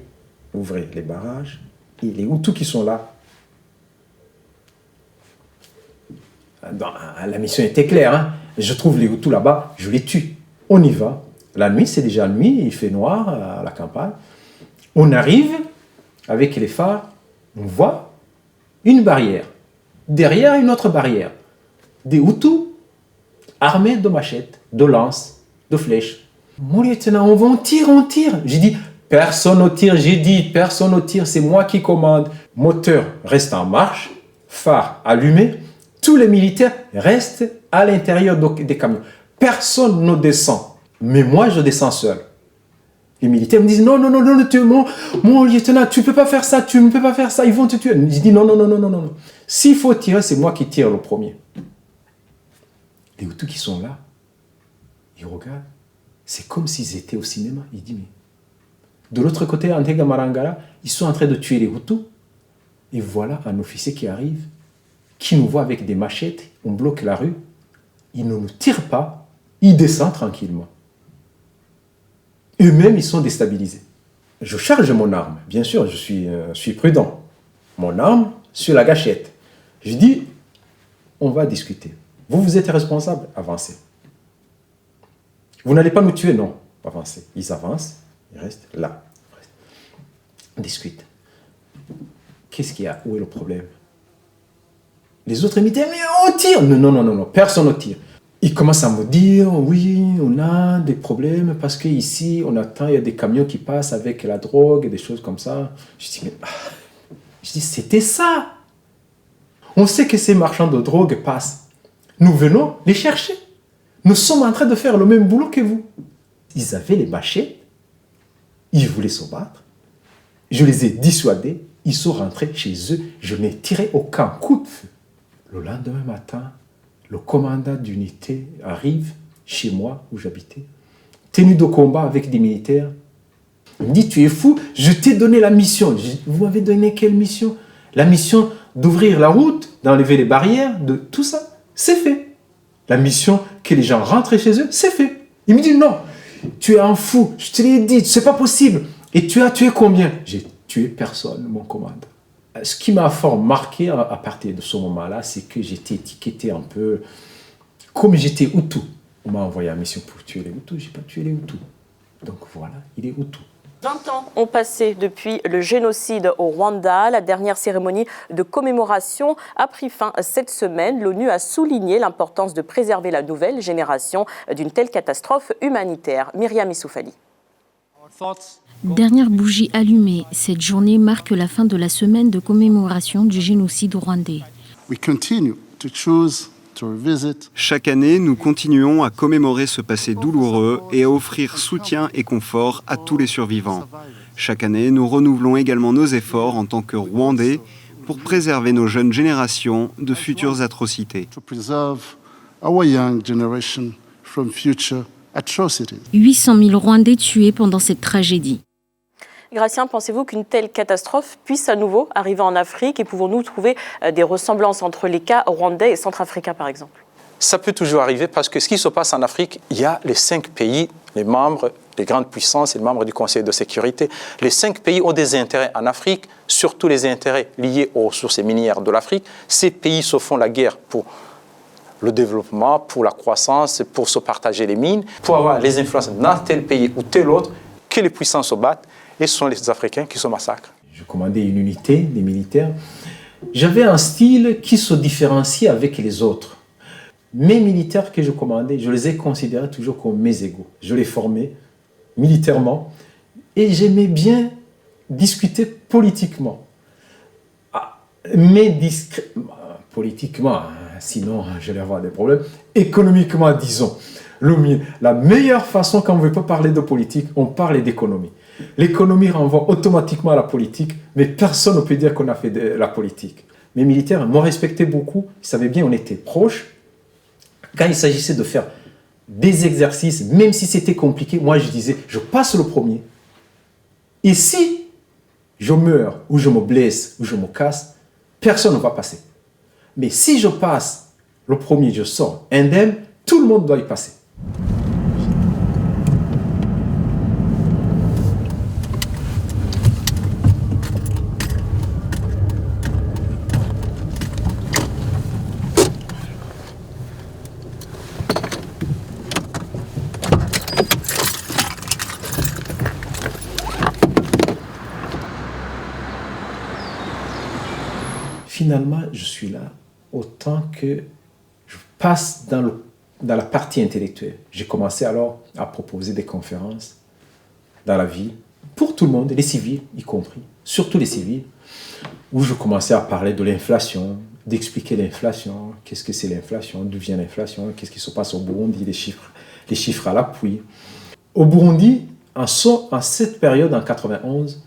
ouvrir les barrages et les Hutus qui sont là. La mission était claire. Hein? Je trouve les Hutus là-bas, je les tue. On y va. La nuit, c'est déjà nuit, il fait noir à la campagne. On arrive avec les phares, on voit une barrière. Derrière, une autre barrière. Des Hutus armés de machettes, de lances, de flèches. Mon lieutenant, on tire. J'ai dit, personne ne tire, personne ne tire, c'est moi qui commande. Moteur reste en marche, phare allumé, tous les militaires restent à l'intérieur des camions. Personne ne descend, mais moi je descends seul. Les militaires me disent, non, mon lieutenant, tu ne peux pas faire ça, ils vont te tuer. Je dis, non. S'il faut tirer, c'est moi qui tire le premier. Les Hutus qui sont là, ils regardent, c'est comme s'ils étaient au cinéma. Ils disent, mais... De l'autre côté, à Ntega Marangara, ils sont en train de tuer les Hutus. Et voilà un officier qui arrive, qui nous voit avec des machettes, on bloque la rue, il ne nous tire pas, il descend tranquillement. Eux-mêmes, ils sont déstabilisés. Je charge mon arme, bien sûr, je suis prudent. Mon arme sur la gâchette. Je dis, on va discuter. Vous êtes responsable, avancez. Vous n'allez pas nous tuer, non, avancez. Ils avancent, ils restent là. On discute. Qu'est-ce qu'il y a? Où est le problème? Les autres militaires, mais on tire. Non, personne ne tire. Ils commencent à me dire, oui, on a des problèmes parce qu'ici, on attend, il y a des camions qui passent avec la drogue et des choses comme ça. Je dis, c'était ça. On sait que ces marchands de drogue passent. Nous venons les chercher. Nous sommes en train de faire le même boulot que vous. Ils avaient les machettes. Ils voulaient se battre. Je les ai dissuadés. Ils sont rentrés chez eux. Je n'ai tiré aucun coup de feu. Le lendemain matin, le commandant d'unité arrive chez moi où j'habitais, tenu de combat avec des militaires. Il me dit, tu es fou, je t'ai donné la mission. Vous m'avez donné quelle mission? La mission d'ouvrir la route, d'enlever les barrières, de tout ça. C'est fait. La mission que les gens rentrent chez eux, c'est fait. Il me dit, non, tu es un fou, je te l'ai dit, c'est pas possible. Et tu as tué combien? J'ai tué personne, mon commandant. Ce qui m'a fort marqué à partir de ce moment-là, c'est que j'étais étiqueté un peu comme j'étais Hutu. On m'a envoyé la mission pour tuer les Hutus, je n'ai pas tué les Hutus. Donc voilà, il est Hutu. 20 ans ont passé depuis le génocide au Rwanda. La dernière cérémonie de commémoration a pris fin cette semaine. L'ONU a souligné l'importance de préserver la nouvelle génération d'une telle catastrophe humanitaire. Myriam Issoufali. Dernière bougie allumée, cette journée marque la fin de la semaine de commémoration du génocide rwandais. Chaque année, nous continuons à commémorer ce passé douloureux et à offrir soutien et confort à tous les survivants. Chaque année, nous renouvelons également nos efforts en tant que Rwandais pour préserver nos jeunes générations de futures atrocités. 800 000 Rwandais tués pendant cette tragédie. Gratien, pensez-vous qu'une telle catastrophe puisse à nouveau arriver en Afrique et pouvons-nous trouver des ressemblances entre les cas rwandais et centrafricains par exemple? Ça peut toujours arriver parce que ce qui se passe en Afrique, il y a les 5 pays, les membres, les grandes puissances et les membres du Conseil de sécurité. Les 5 pays ont des intérêts en Afrique, surtout les intérêts liés aux ressources minières de l'Afrique. Ces pays se font la guerre pour le développement, pour la croissance, pour se partager les mines, pour avoir les influences dans tel pays ou tel autre, que les puissances se battent. Et ce sont les Africains qui se massacrent. Je commandais une unité, des militaires. J'avais un style qui se différenciait avec les autres. Mes militaires que je commandais, je les ai considérés toujours comme mes égaux. Je les formais militairement et j'aimais bien discuter politiquement. Mais politiquement, sinon j'allais avoir des problèmes. Économiquement, disons. La meilleure façon, quand on ne veut pas parler de politique, on parle d'économie. L'économie renvoie automatiquement à la politique, mais personne ne peut dire qu'on a fait de la politique. Mes militaires m'ont respecté beaucoup, ils savaient bien on était proches. Quand il s'agissait de faire des exercices, même si c'était compliqué, moi je disais, je passe le premier. Et si je meurs, ou je me blesse, ou je me casse, personne ne va passer. Mais si je passe, le premier, je sors indemne, tout le monde doit y passer. Finalement, je suis là autant que je passe dans la partie intellectuelle. J'ai commencé alors à proposer des conférences dans la ville, pour tout le monde, les civils y compris, surtout les civils, où je commençais à parler de l'inflation, d'expliquer l'inflation, qu'est-ce que c'est l'inflation, d'où vient l'inflation, qu'est-ce qui se passe au Burundi, les chiffres à l'appui. Au Burundi, en cette période, en 91,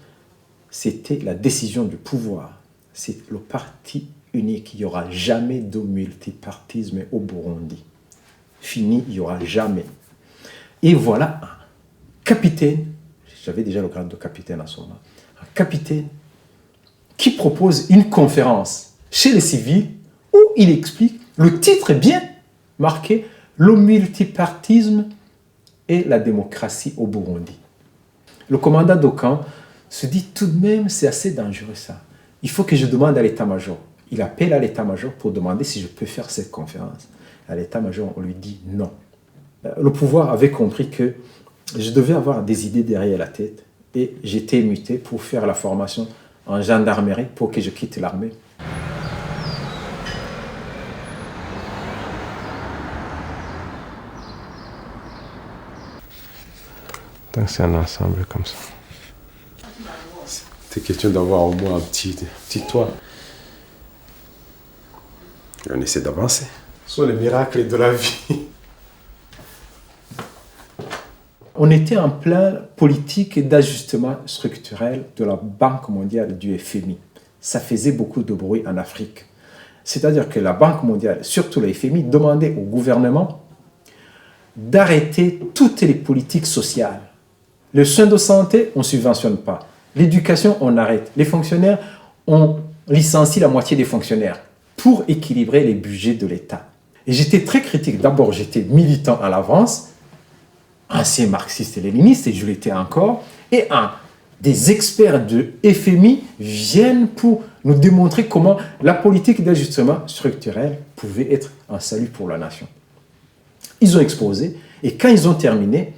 c'était la décision du pouvoir. C'est le parti unique. Il n'y aura jamais de multipartisme au Burundi. Fini, il n'y aura jamais. Et voilà un capitaine, j'avais déjà le grade de capitaine à ce moment, un capitaine qui propose une conférence chez les civils où il explique, le titre est bien marqué, le multipartisme et la démocratie au Burundi. Le commandant de camp se dit tout de même, c'est assez dangereux ça. Il faut que je demande à l'état-major. Il appelle à l'état-major pour demander si je peux faire cette conférence. À l'état-major, on lui dit non. Le pouvoir avait compris que je devais avoir des idées derrière la tête et j'étais muté pour faire la formation en gendarmerie pour que je quitte l'armée. Donc c'est un ensemble comme ça. C'est question d'avoir au moins un petit toit. Et on essaie d'avancer. Ce sont les miracles de la vie. On était en plein politique d'ajustement structurel de la Banque mondiale, du FMI. Ça faisait beaucoup de bruit en Afrique. C'est-à-dire que la Banque mondiale, surtout le FMI, demandait au gouvernement d'arrêter toutes les politiques sociales. Les soins de santé, on ne subventionne pas. L'éducation, on arrête. Les fonctionnaires, on licencie la moitié des fonctionnaires pour équilibrer les budgets de l'État. Et j'étais très critique. D'abord, j'étais militant à l'avance, ancien marxiste et léniniste, et je l'étais encore. Et des experts de FMI viennent pour nous démontrer comment la politique d'ajustement structurel pouvait être un salut pour la nation. Ils ont exposé, et quand ils ont terminé,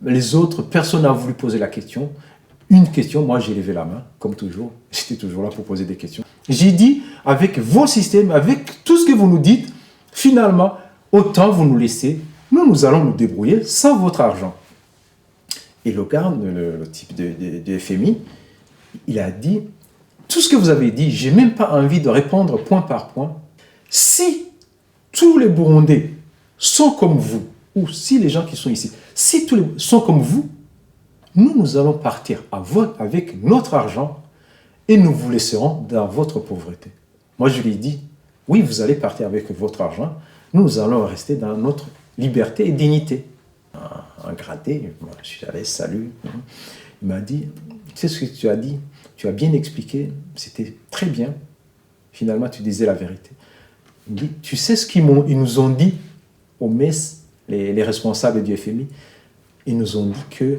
les autres, personne n'a voulu poser la question. Une question, moi j'ai levé la main, comme toujours. J'étais toujours là pour poser des questions. J'ai dit, avec vos systèmes, avec tout ce que vous nous dites, finalement, autant vous nous laissez, nous allons nous débrouiller sans votre argent. Et le gars, le type de FMI, il a dit, tout ce que vous avez dit, j'ai même pas envie de répondre point par point. Si tous les Burundais sont comme vous, ou si les gens qui sont ici, si tous les sont comme vous, nous allons partir avec notre argent et nous vous laisserons dans votre pauvreté. Moi, je lui ai dit, oui, vous allez partir avec votre argent, nous allons rester dans notre liberté et dignité. Un gradé, moi, je suis allé, salut. Il m'a dit, tu sais ce que tu as dit, tu as bien expliqué, c'était très bien. Finalement, tu disais la vérité. Il me dit, tu sais ce qu'ils nous ont dit aux messes, les responsables du FMI, ils nous ont dit que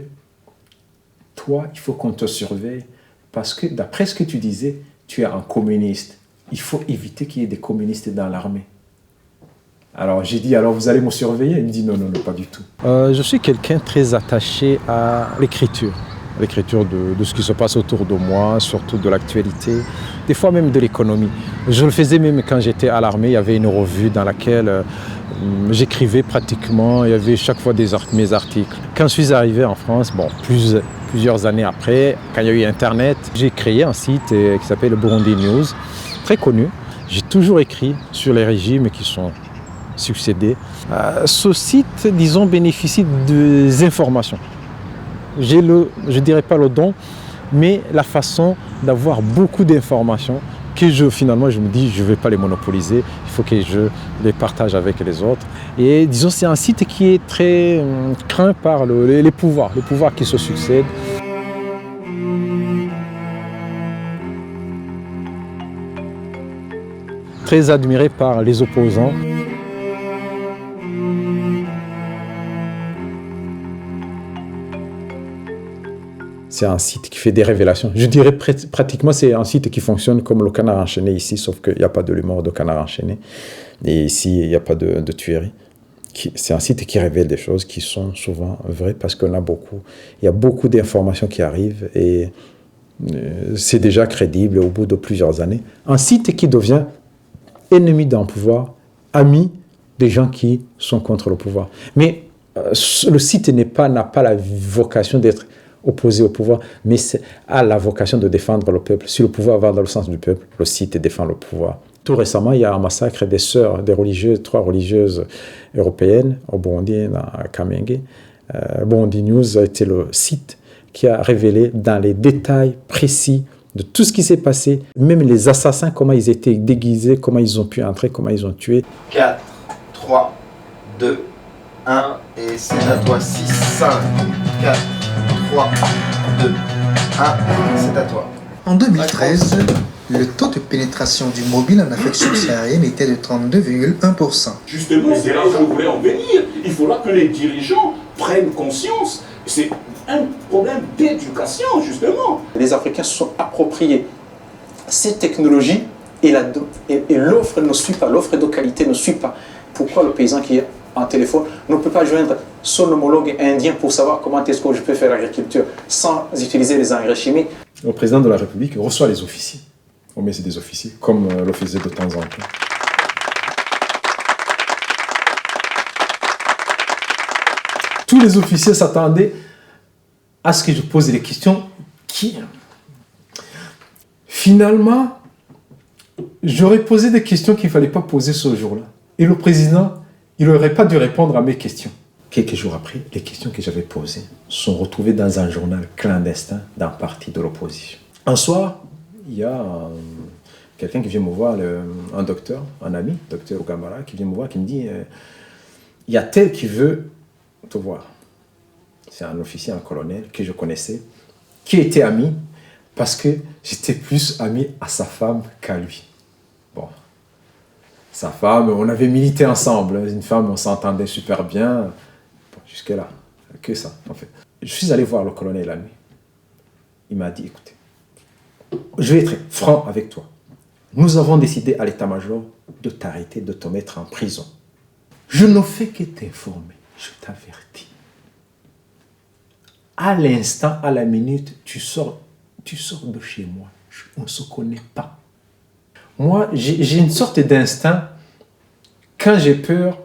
toi, il faut qu'on te surveille parce que d'après ce que tu disais, tu es un communiste. Il faut éviter qu'il y ait des communistes dans l'armée. Alors j'ai dit, alors vous allez me surveiller? Il me dit non, pas du tout. Je suis quelqu'un très attaché à l'écriture de ce qui se passe autour de moi, surtout de l'actualité, des fois même de l'économie. Je le faisais même quand j'étais à l'armée, il y avait une revue dans laquelle j'écrivais pratiquement, il y avait chaque fois mes articles. Quand je suis arrivé en France, plusieurs années après, quand il y a eu Internet, j'ai créé un site qui s'appelle Burundi News, très connu. J'ai toujours écrit sur les régimes qui sont succédés. Ce site, disons, bénéficie des informations. Je ne dirais pas le don, mais la façon d'avoir beaucoup d'informations que finalement je me dis je ne vais pas les monopoliser, il faut que je les partage avec les autres. Et disons c'est un site qui est très craint par les pouvoirs qui se succèdent. très admiré par les opposants. C'est un site qui fait des révélations. Je dirais pratiquement c'est un site qui fonctionne comme le Canard enchaîné ici, sauf qu'il n'y a pas de l'humour de Canard enchaîné. Et ici, il n'y a pas de tuerie. C'est un site qui révèle des choses qui sont souvent vraies parce qu'on a beaucoup. Il y a beaucoup d'informations qui arrivent et c'est déjà crédible au bout de plusieurs années. Un site qui devient ennemi d'un pouvoir, ami des gens qui sont contre le pouvoir. Mais le site n'a pas la vocation d'être opposé au pouvoir, mais a la vocation de défendre le peuple. Si le pouvoir va dans le sens du peuple, le site défend le pouvoir. Tout récemment, il y a un massacre des sœurs, trois religieuses européennes au Burundi, à Kamenge. Burundi News a été le site qui a révélé dans les détails précis de tout ce qui s'est passé, même les assassins, comment ils étaient déguisés, comment ils ont pu entrer, comment ils ont tué. 4, 3, 2, 1, et c'est à toi. 6, 5, 4, 3, 2, 1, c'est à toi. En 2013, le taux de pénétration du mobile en Afrique subsaharienne était de 32,1%. Justement, c'est là où je voulais en venir. Il faudra que les dirigeants prennent conscience. C'est un problème d'éducation, justement. Les Africains se sont appropriés ces technologies et l'offre ne suit pas, l'offre de qualité ne suit pas. Pourquoi le paysan qui est en téléphone ne peut pas joindre son homologue indien pour savoir comment est-ce que je peux faire l'agriculture sans utiliser les engrais chimiques? Le président de la République reçoit les officiers. On met des officiers, comme le faisait de temps en temps. Tous les officiers s'attendaient à ce que je pose les questions qui... Finalement, j'aurais posé des questions qu'il ne fallait pas poser ce jour-là. Et le président, il n'aurait pas dû répondre à mes questions. Quelques jours après, les questions que j'avais posées sont retrouvées dans un journal clandestin d'un parti de l'opposition. Un soir, il y a quelqu'un qui vient me voir, un docteur, un ami, docteur Ogamara, qui vient me voir, qui me dit il y a tel qui veut te voir. C'est un officier, un colonel que je connaissais, qui était ami parce que j'étais plus ami à sa femme qu'à lui. Bon, sa femme, on avait milité ensemble. Une femme, on s'entendait super bien. Bon, jusque-là, que ça, en fait. Je suis allé voir le colonel la nuit. Il m'a dit, écoutez, je vais être franc avec toi. Nous avons décidé à l'état-major de t'arrêter, de te mettre en prison. Je ne fais que t'informer, je t'avertis. À l'instant, à la minute, tu sors de chez moi. On ne se connaît pas. Moi, j'ai une sorte d'instinct. Quand j'ai peur,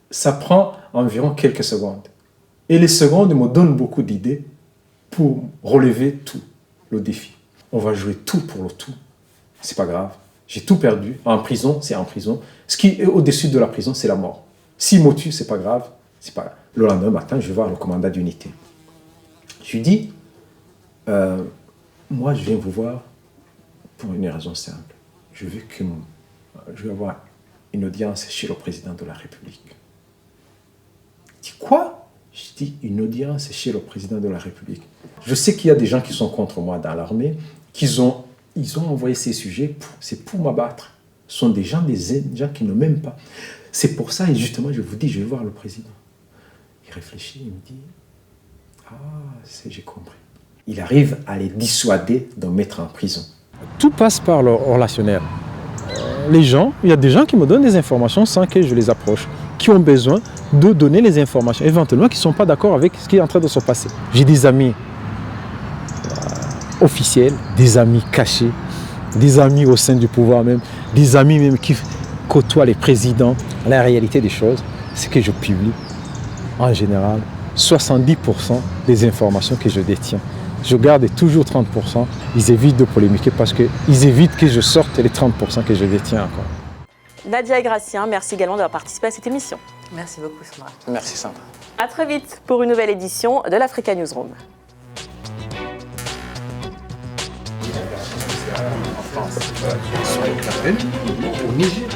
ça prend environ quelques secondes. Et les secondes me donnent beaucoup d'idées pour relever tout le défi. On va jouer tout pour le tout. C'est pas grave. J'ai tout perdu. En prison, c'est en prison. Ce qui est au-dessus de la prison, c'est la mort. S'il me tue, c'est pas grave. C'est pas grave. Le lendemain matin, je vais voir le commandant d'unité. Je lui dis, moi, je viens vous voir pour une raison simple. Je veux avoir une audience chez le président de la République. Il dit, quoi? Je dis, une audience chez le président de la République. Je sais qu'il y a des gens qui sont contre moi dans l'armée, ils ont envoyé ces sujets, c'est pour m'abattre. Ce sont des gens qui ne m'aiment pas. C'est pour ça, et justement, je vous dis, je vais voir le président. Il réfléchit, il me dit, j'ai compris. Il arrive à les dissuader de me mettre en prison. Tout passe par le relationnel. Les gens, il y a des gens qui me donnent des informations sans que je les approche, qui ont besoin de donner les informations, éventuellement qui ne sont pas d'accord avec ce qui est en train de se passer. J'ai des amis officiels, des amis cachés, des amis au sein du pouvoir même, des amis même qui côtoient les présidents. La réalité des choses, c'est que je publie, en général, 70% des informations que je détiens. Je garde toujours 30%. Ils évitent de polémiquer parce qu'ils évitent que je sorte les 30% que je détiens encore. Nadia et Gratien, merci également d'avoir participé à cette émission. Merci beaucoup, Sandra. Merci, Sandra. À très vite pour une nouvelle édition de l'Africa Newsroom. En France, au Niger,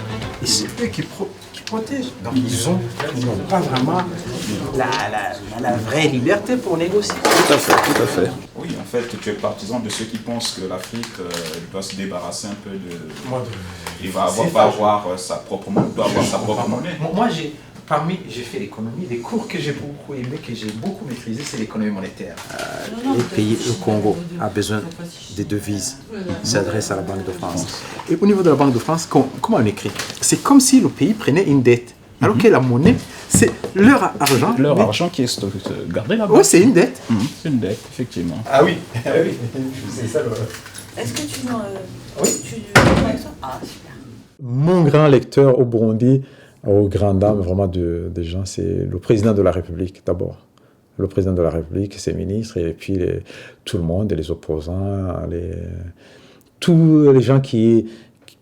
et c'est eux qui protègent. Donc ils n'ont pas vraiment la vraie liberté pour négocier. Tout à fait, tout à fait. Oui. oui, en fait, tu es partisan de ceux qui pensent que l'Afrique doit se débarrasser un peu de... Il va avoir sa propre monnaie, doit avoir sa propre monnaie. Moi, j'ai fait l'économie. Les cours que j'ai beaucoup aimé, que j'ai beaucoup maîtrisé, c'est l'économie monétaire. Le Congo a besoin des devises. Il s'adresse à la Banque de France. Et au niveau de la Banque de France, comment on écrit? C'est comme si le pays prenait une dette. Alors que la monnaie, c'est leur argent. Leur argent qui est gardé là-bas. Oui, c'est une dette. C'est une dette, effectivement. Ah oui, c'est ça le... Est-ce que tu nous... Oui. Ah, super. Mon grand lecteur au Burundi, aux grandes dames vraiment des gens, c'est le président de la République d'abord. Le président de la République, ses ministres, et puis tout le monde, les opposants, tous les gens qui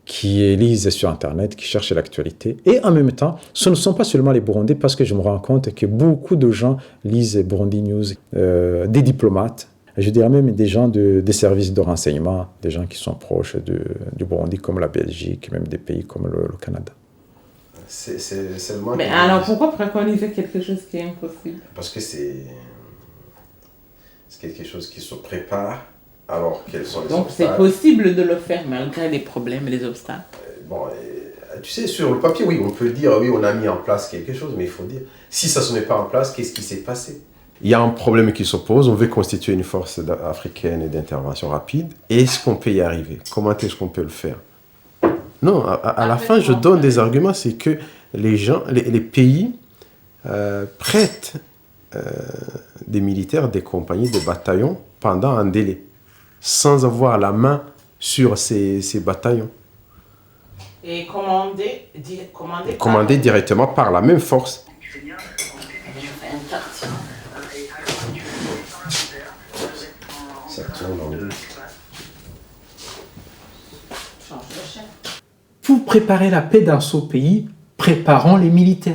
lisent sur Internet, qui cherchent l'actualité. Et en même temps, ce ne sont pas seulement les Burundais, parce que je me rends compte que beaucoup de gens lisent Burundi News, des diplomates, je dirais même des gens des services de renseignement, des gens qui sont proches du Burundi, comme la Belgique, même des pays comme le Canada. C'est seulement... Mais alors pourquoi préconiser quelque chose qui est impossible? Parce que c'est quelque chose qui se prépare. Alors, quels sont les Donc obstacles? c'est possible de le faire malgré les problèmes et les obstacles. Tu sais, sur le papier, oui, on peut dire, oui, on a mis en place quelque chose, mais il faut dire, si ça ne se met pas en place, qu'est-ce qui s'est passé? Il y a un problème qui s'oppose, on veut constituer une force africaine d'intervention rapide. Est-ce qu'on peut y arriver? Comment est-ce qu'on peut le faire? Non, à la fin, je donne des arguments, c'est que les pays prêtent des militaires, des compagnies, des bataillons pendant un délai, sans avoir la main sur ces bataillons. Et Commandés directement par la même force. Ça tourne en deux. Pour préparer la paix dans ce pays, préparons les militaires.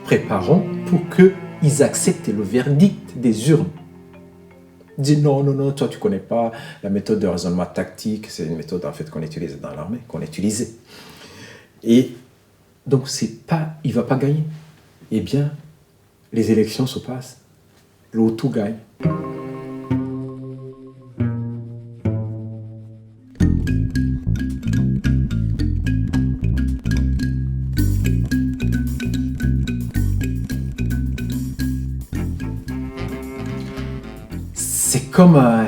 Préparons pour qu'ils acceptent le verdict des urnes. Dis non, toi tu connais pas la méthode de raisonnement tactique, c'est une méthode en fait qu'on utilise dans l'armée, qu'on utilisait. Et donc il va pas gagner. Eh bien, les élections se passent, le Hutu gagne.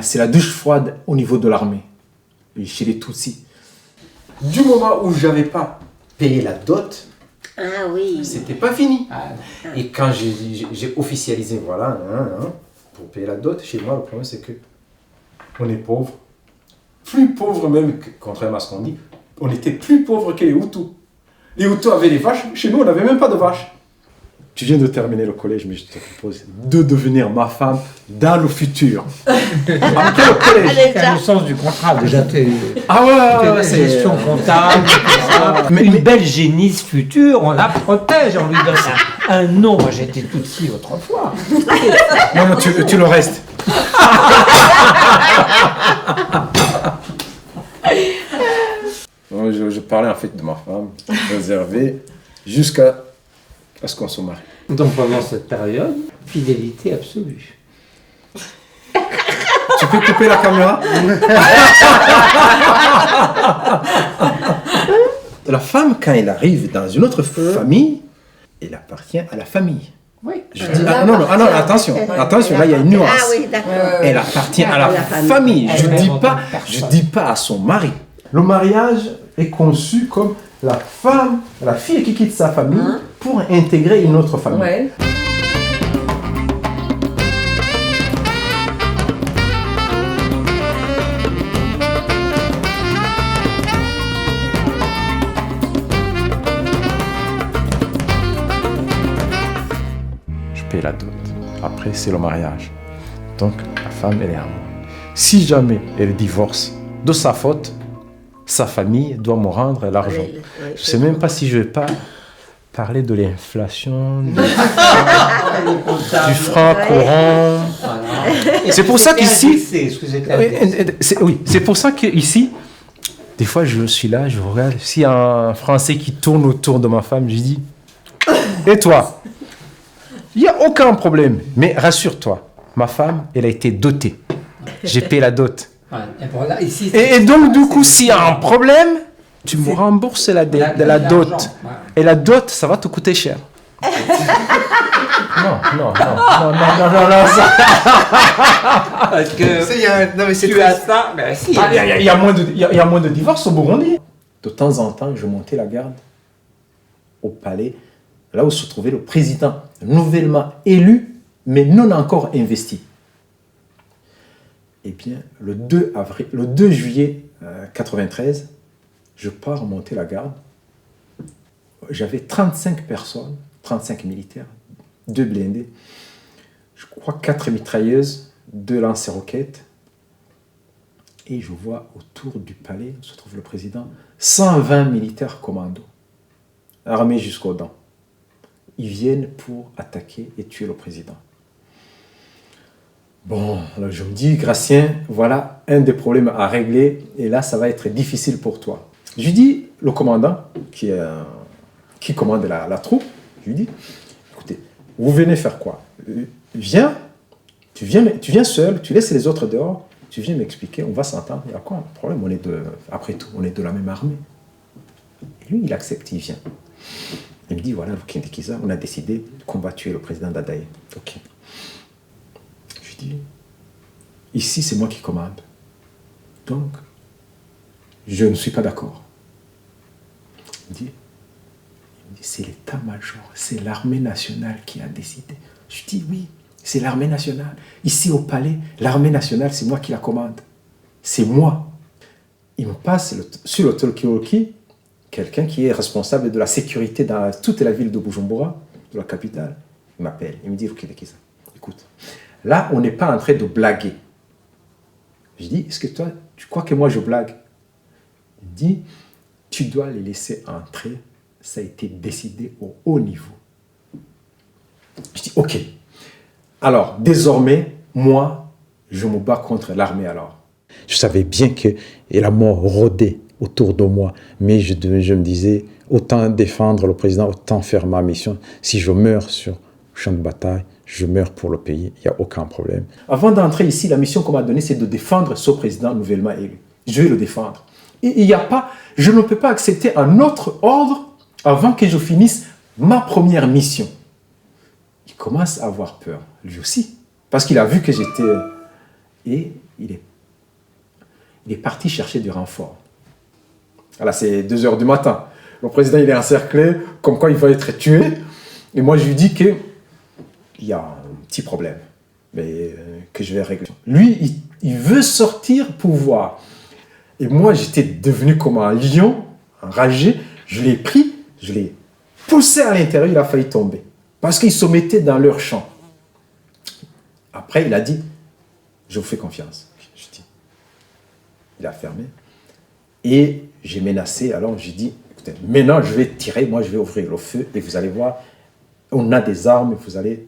C'est la douche froide au niveau de l'armée, chez les Tutsis. Du moment où j'avais pas payé la dot, c'était pas fini. Et quand j'ai officialisé, voilà, pour payer la dot, chez moi, le problème c'est que on est pauvre. Plus pauvre même, contrairement à ce qu'on dit, on était plus pauvre que les Hutus. Les Hutus avaient des vaches, chez nous on n'avait même pas de vaches. Tu viens de terminer le collège, mais je te propose de devenir ma femme dans le futur. À quel collège? C'est le sens du contrat, déjà. Ah ouais, c'est gestion comptable. Mais une belle génisse future, on la protège, on lui donne un nom. Moi, j'étais Tutsi autrefois. Non, tu le restes. Je parlais en fait de ma femme, réservée, jusqu'à ce qu'on se marie. Donc pendant cette période, fidélité absolue. Tu peux couper la caméra? La femme, quand elle arrive dans une autre famille, elle appartient à la famille. Oui. Je dis, non, attention, là il y a une nuance. Ah oui, d'accord. Elle appartient à la famille. Je dis pas à son mari. Le mariage est conçu comme la fille qui quitte sa famille pour intégrer une autre famille. Ouais. Je paye la dot. Après, c'est le mariage. Donc, la femme, elle est à moi. Si jamais elle divorce de sa faute, sa famille doit me rendre l'argent. Je ne sais même pas si je ne vais pas parler de l'inflation, du franc courant. C'est pour ça qu'ici... Oui, c'est pour ça qu'ici, Des fois, je suis là, je regarde. S'il y a un Français qui tourne autour de ma femme, je dis « Et toi ?» Il n'y a aucun problème. Mais rassure-toi, ma femme, elle a été dotée. J'ai payé la dot. Et donc, du coup, s'il y a un problème, tu me rembourses la dot. Et la dot, ça va te coûter cher. Non, ça. Parce que tu as ça, ben si. Il y a moins de divorces au Burundi. De temps en temps, je montais la garde au palais, là où se trouvait le président, nouvellement élu, mais non encore investi. Eh bien, le 2 juillet 93, je pars monter la garde. J'avais 35 personnes, 35 militaires, 2 blindés, je crois 4 mitrailleuses, 2 lance-roquettes. Et je vois autour du palais, où se trouve le président, 120 militaires commandos, armés jusqu'aux dents. Ils viennent pour attaquer et tuer le président. Bon, alors je me dis, Gratien, voilà un des problèmes à régler, et là, ça va être difficile pour toi. Je lui dis, le commandant, qui commande la troupe, je lui dis, écoutez, vous venez faire quoi? Tu viens seul, tu laisses les autres dehors, tu viens m'expliquer, on va s'entendre. Il y a quoi un problème? Après tout, on est de la même armée. Et lui, il accepte, il vient. Il me dit, voilà, Kindikiza, on a décidé qu'on va tuer le président Dadaye. Ok. Je dis, ici, c'est moi qui commande. Donc, je ne suis pas d'accord. Il me dit, c'est l'état-major, c'est l'armée nationale qui a décidé. Je dis, oui, c'est l'armée nationale. Ici, au palais, l'armée nationale, c'est moi qui la commande. C'est moi. Il me passe sur le talkie-walkie quelqu'un qui est responsable de la sécurité dans toute la ville de Bujumbura, de la capitale. Il m'appelle, il me dit, écoute, là, on n'est pas en train de blaguer. Je dis, est-ce que toi, tu crois que moi, je blague? Il dit, tu dois les laisser entrer. Ça a été décidé au haut niveau. Je dis, ok. Alors, désormais, moi, je me bats contre l'armée alors. Je savais bien que la mort rôdait autour de moi, mais je me disais, autant défendre le président, autant faire ma mission. Si je meurs sur le champ de bataille, je meurs pour le pays, il n'y a aucun problème. Avant d'entrer ici, la mission qu'on m'a donnée, c'est de défendre ce président nouvellement élu. Je vais le défendre. Et je ne peux pas accepter un autre ordre avant que je finisse ma première mission. Il commence à avoir peur, lui aussi, parce qu'il a vu que j'étais... Et il est parti chercher du renfort. Voilà, c'est 2 heures du matin. Le président, il est encerclé, comme quoi il va être tué. Et moi, je lui dis qu'il y a un petit problème, mais que je vais régler. Lui, il veut sortir pour voir. Et moi, j'étais devenu comme un lion, enragé. Je l'ai pris, je l'ai poussé à l'intérieur, il a failli tomber. Parce qu'ils se mettaient dans leur champ. Après, il a dit, je vous fais confiance. Je dis, il a fermé. Et j'ai menacé, alors j'ai dit, écoutez, maintenant je vais tirer, moi je vais ouvrir le feu et vous allez voir, on a des armes, vous allez...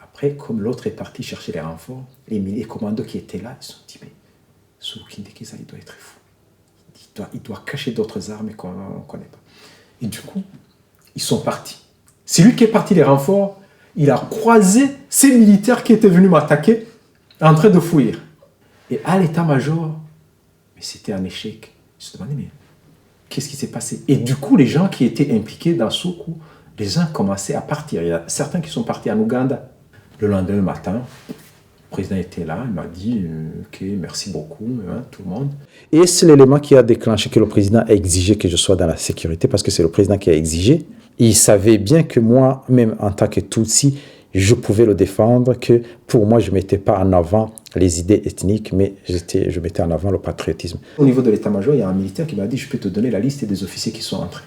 Après, comme l'autre est parti chercher les renforts, les commandos qui étaient là, ils se sont dit, mais ce Kindikiza, il doit être fou. Il doit cacher d'autres armes qu'on ne connaît pas. Et du coup, ils sont partis. C'est lui qui est parti les renforts, il a croisé ces militaires qui étaient venus m'attaquer en train de fuir. Et à l'état-major, mais c'était un échec. Je me demandais, mais qu'est-ce qui s'est passé? Et du coup, les gens qui étaient impliqués dans ce coup, les uns commençaient à partir. Il y a certains qui sont partis en Ouganda. Le lendemain matin, le président était là, il m'a dit ok, merci beaucoup, tout le monde. Et c'est l'élément qui a déclenché que le président a exigé que je sois dans la sécurité, parce que c'est le président qui a exigé. Et il savait bien que moi, même en tant que Tutsi, je pouvais le défendre, que pour moi, je ne mettais pas en avant les idées ethniques, mais je mettais en avant le patriotisme. Au niveau de l'état-major, il y a un militaire qui m'a dit, je peux te donner la liste des officiers qui sont entrés.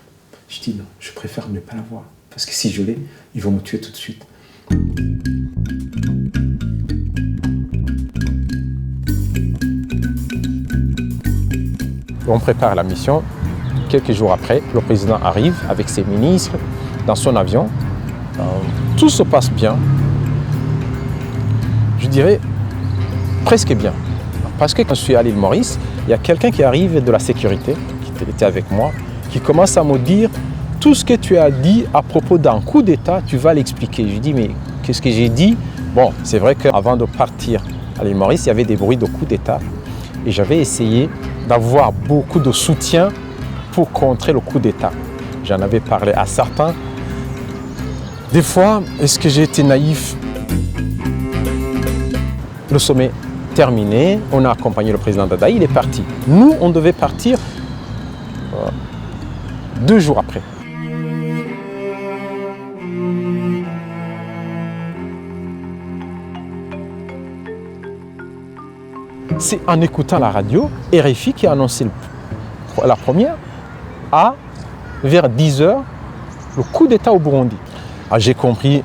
Je dis non, je préfère ne pas la voir, parce que si je l'ai, ils vont me tuer tout de suite. On prépare la mission. Quelques jours après, le président arrive avec ses ministres dans son avion. Tout se passe bien. Je dirais presque bien. Parce que quand je suis à l'île Maurice, il y a quelqu'un qui arrive de la sécurité, qui était avec moi, qui commence à me dire tout ce que tu as dit à propos d'un coup d'État, tu vas l'expliquer. Je dis mais qu'est-ce que j'ai dit? Bon, c'est vrai qu'avant de partir à l'île Maurice, il y avait des bruits de coup d'État et j'avais essayé d'avoir beaucoup de soutien pour contrer le coup d'État. J'en avais parlé à certains. Des fois, est-ce que j'ai été naïf? Le sommet terminé, on a accompagné le président Dadaï, il est parti. Nous, on devait partir 2 jours après. C'est en écoutant la radio, RFI qui a annoncé la première, vers 10 h, le coup d'État au Burundi. J'ai compris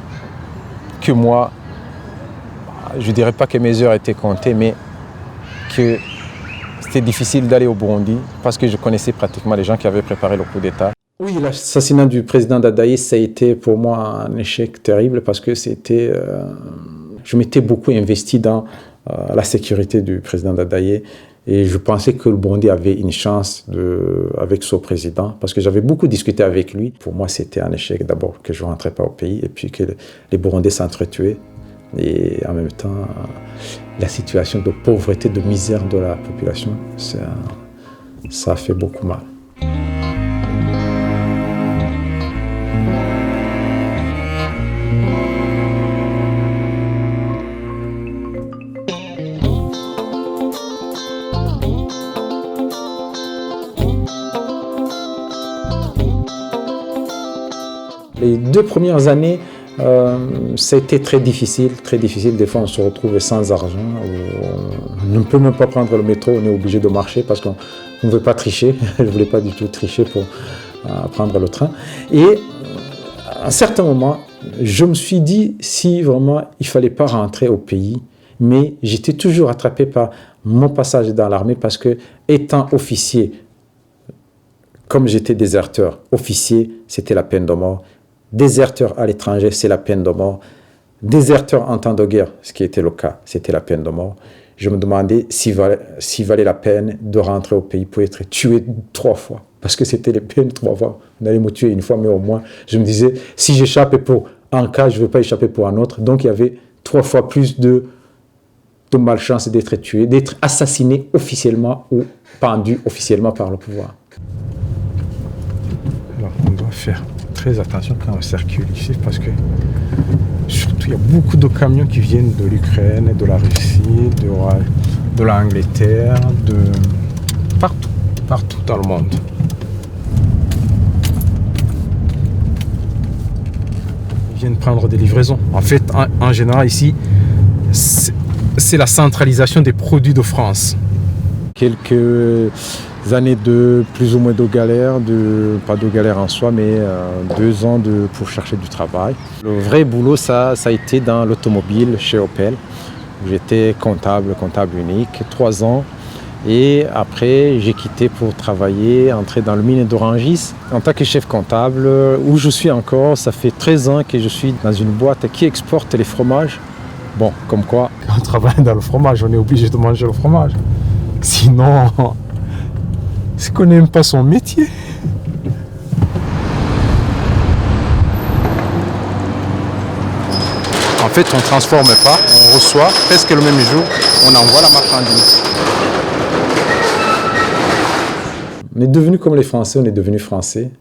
que moi, je ne dirais pas que mes heures étaient comptées, mais que c'était difficile d'aller au Burundi parce que je connaissais pratiquement les gens qui avaient préparé le coup d'État. Oui, l'assassinat du président Dadaï, ça a été pour moi un échec terrible parce que je m'étais beaucoup investi dans la sécurité du président Dadaï et je pensais que le Burundi avait une chance avec son président parce que j'avais beaucoup discuté avec lui. Pour moi, c'était un échec d'abord que je ne rentrais pas au pays et puis que les Burundais s'entretuaient. Et en même temps, la situation de pauvreté, de misère de la population, ça a fait beaucoup mal. Les 2 premières années, ça a été très difficile. Des fois, on se retrouve sans argent. On ne peut même pas prendre le métro, on est obligé de marcher parce qu'on ne veut pas tricher. Je ne voulais pas du tout tricher pour prendre le train. Et à un certain moment, je me suis dit si vraiment il ne fallait pas rentrer au pays, mais j'étais toujours attrapé par mon passage dans l'armée parce que, étant officier, comme j'étais déserteur, officier, c'était la peine de mort. Déserteur à l'étranger, c'est la peine de mort. Déserteur en temps de guerre, ce qui était le cas, c'était la peine de mort. Je me demandais s'il valait la peine de rentrer au pays pour être tué 3 fois. Parce que c'était les peines 3 fois. On allait me tuer une fois, mais au moins, je me disais, si j'échappe pour un cas, je ne veux pas échapper pour un autre. Donc il y avait 3 fois plus de malchance d'être tué, d'être assassiné officiellement ou pendu officiellement par le pouvoir. Alors on doit faire très attention quand on circule ici parce que surtout il y a beaucoup de camions qui viennent de l'Ukraine, de la Russie, de l'Angleterre, de partout dans le monde. Ils viennent prendre des livraisons. En fait, en général ici, c'est la centralisation des produits de France. Quelques années de plus ou moins de galère, pas de galère en soi, mais 2 ans pour chercher du travail. Le vrai boulot, ça a été dans l'automobile chez Opel. J'étais comptable unique, 3 ans. Et après, j'ai quitté pour travailler, entrer dans le mine d'Orangis en tant que chef comptable, où je suis encore. Ça fait 13 ans que je suis dans une boîte qui exporte les fromages. Bon, comme quoi, quand on travaille dans le fromage, on est obligé de manger le fromage. Sinon, c'est qu'on n'aime pas son métier. En fait, on ne transforme pas, on reçoit presque le même jour, on envoie la marchandise. On est devenus comme les Français, on est devenus français.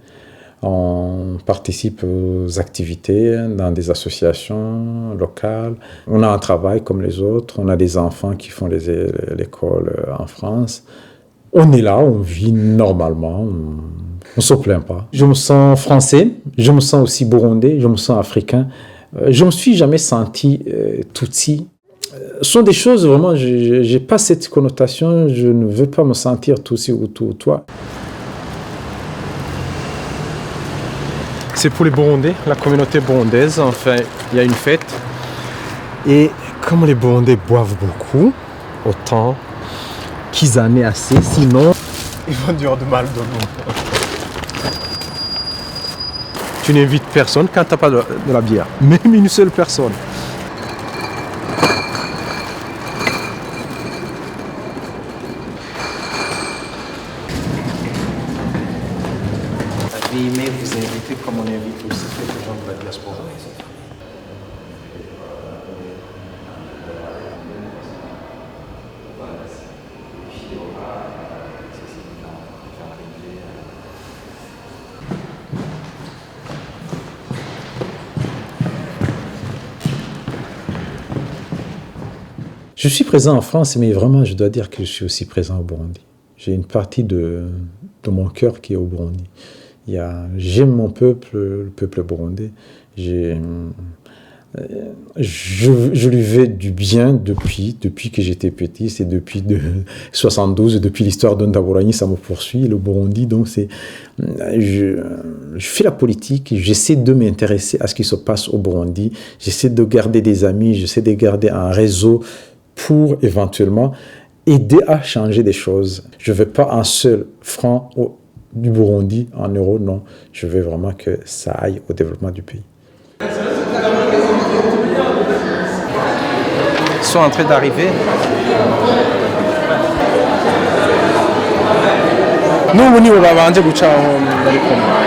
On participe aux activités dans des associations locales. On a un travail comme les autres. On a des enfants qui font l'école en France. On est là, on vit normalement. On ne se plaint pas. Je me sens français. Je me sens aussi burundais. Je me sens africain. Je ne me suis jamais senti Tutsi. Ce sont des choses vraiment, je n'ai pas cette connotation. Je ne veux pas me sentir Tutsi ou toi. C'est pour les Burundais, la communauté burundaise. Enfin, il y a une fête. Et comme les Burundais boivent beaucoup, autant qu'ils en aient assez, sinon ils vont dire de mal de nous. Tu n'invites personne quand tu n'as pas de la bière, même une seule personne. diaspora. Je suis présent en France, mais vraiment, je dois dire que je suis aussi présent au Burundi. J'ai une partie de mon cœur qui est au Burundi. J'aime mon peuple, le peuple burundais. Je lui veux du bien depuis que j'étais petit. C'est depuis 72, depuis l'histoire d'Ondaburanyi, ça me poursuit, le Burundi. Donc je fais la politique, j'essaie de m'intéresser à ce qui se passe au Burundi. J'essaie de garder des amis, j'essaie de garder un réseau pour éventuellement aider à changer des choses. Je ne veux pas un seul franc du Burundi en euros, non. Je veux vraiment que ça aille au développement du pays. Ils sont en train d'arriver. N'ubu nibo babanje guca muri koma.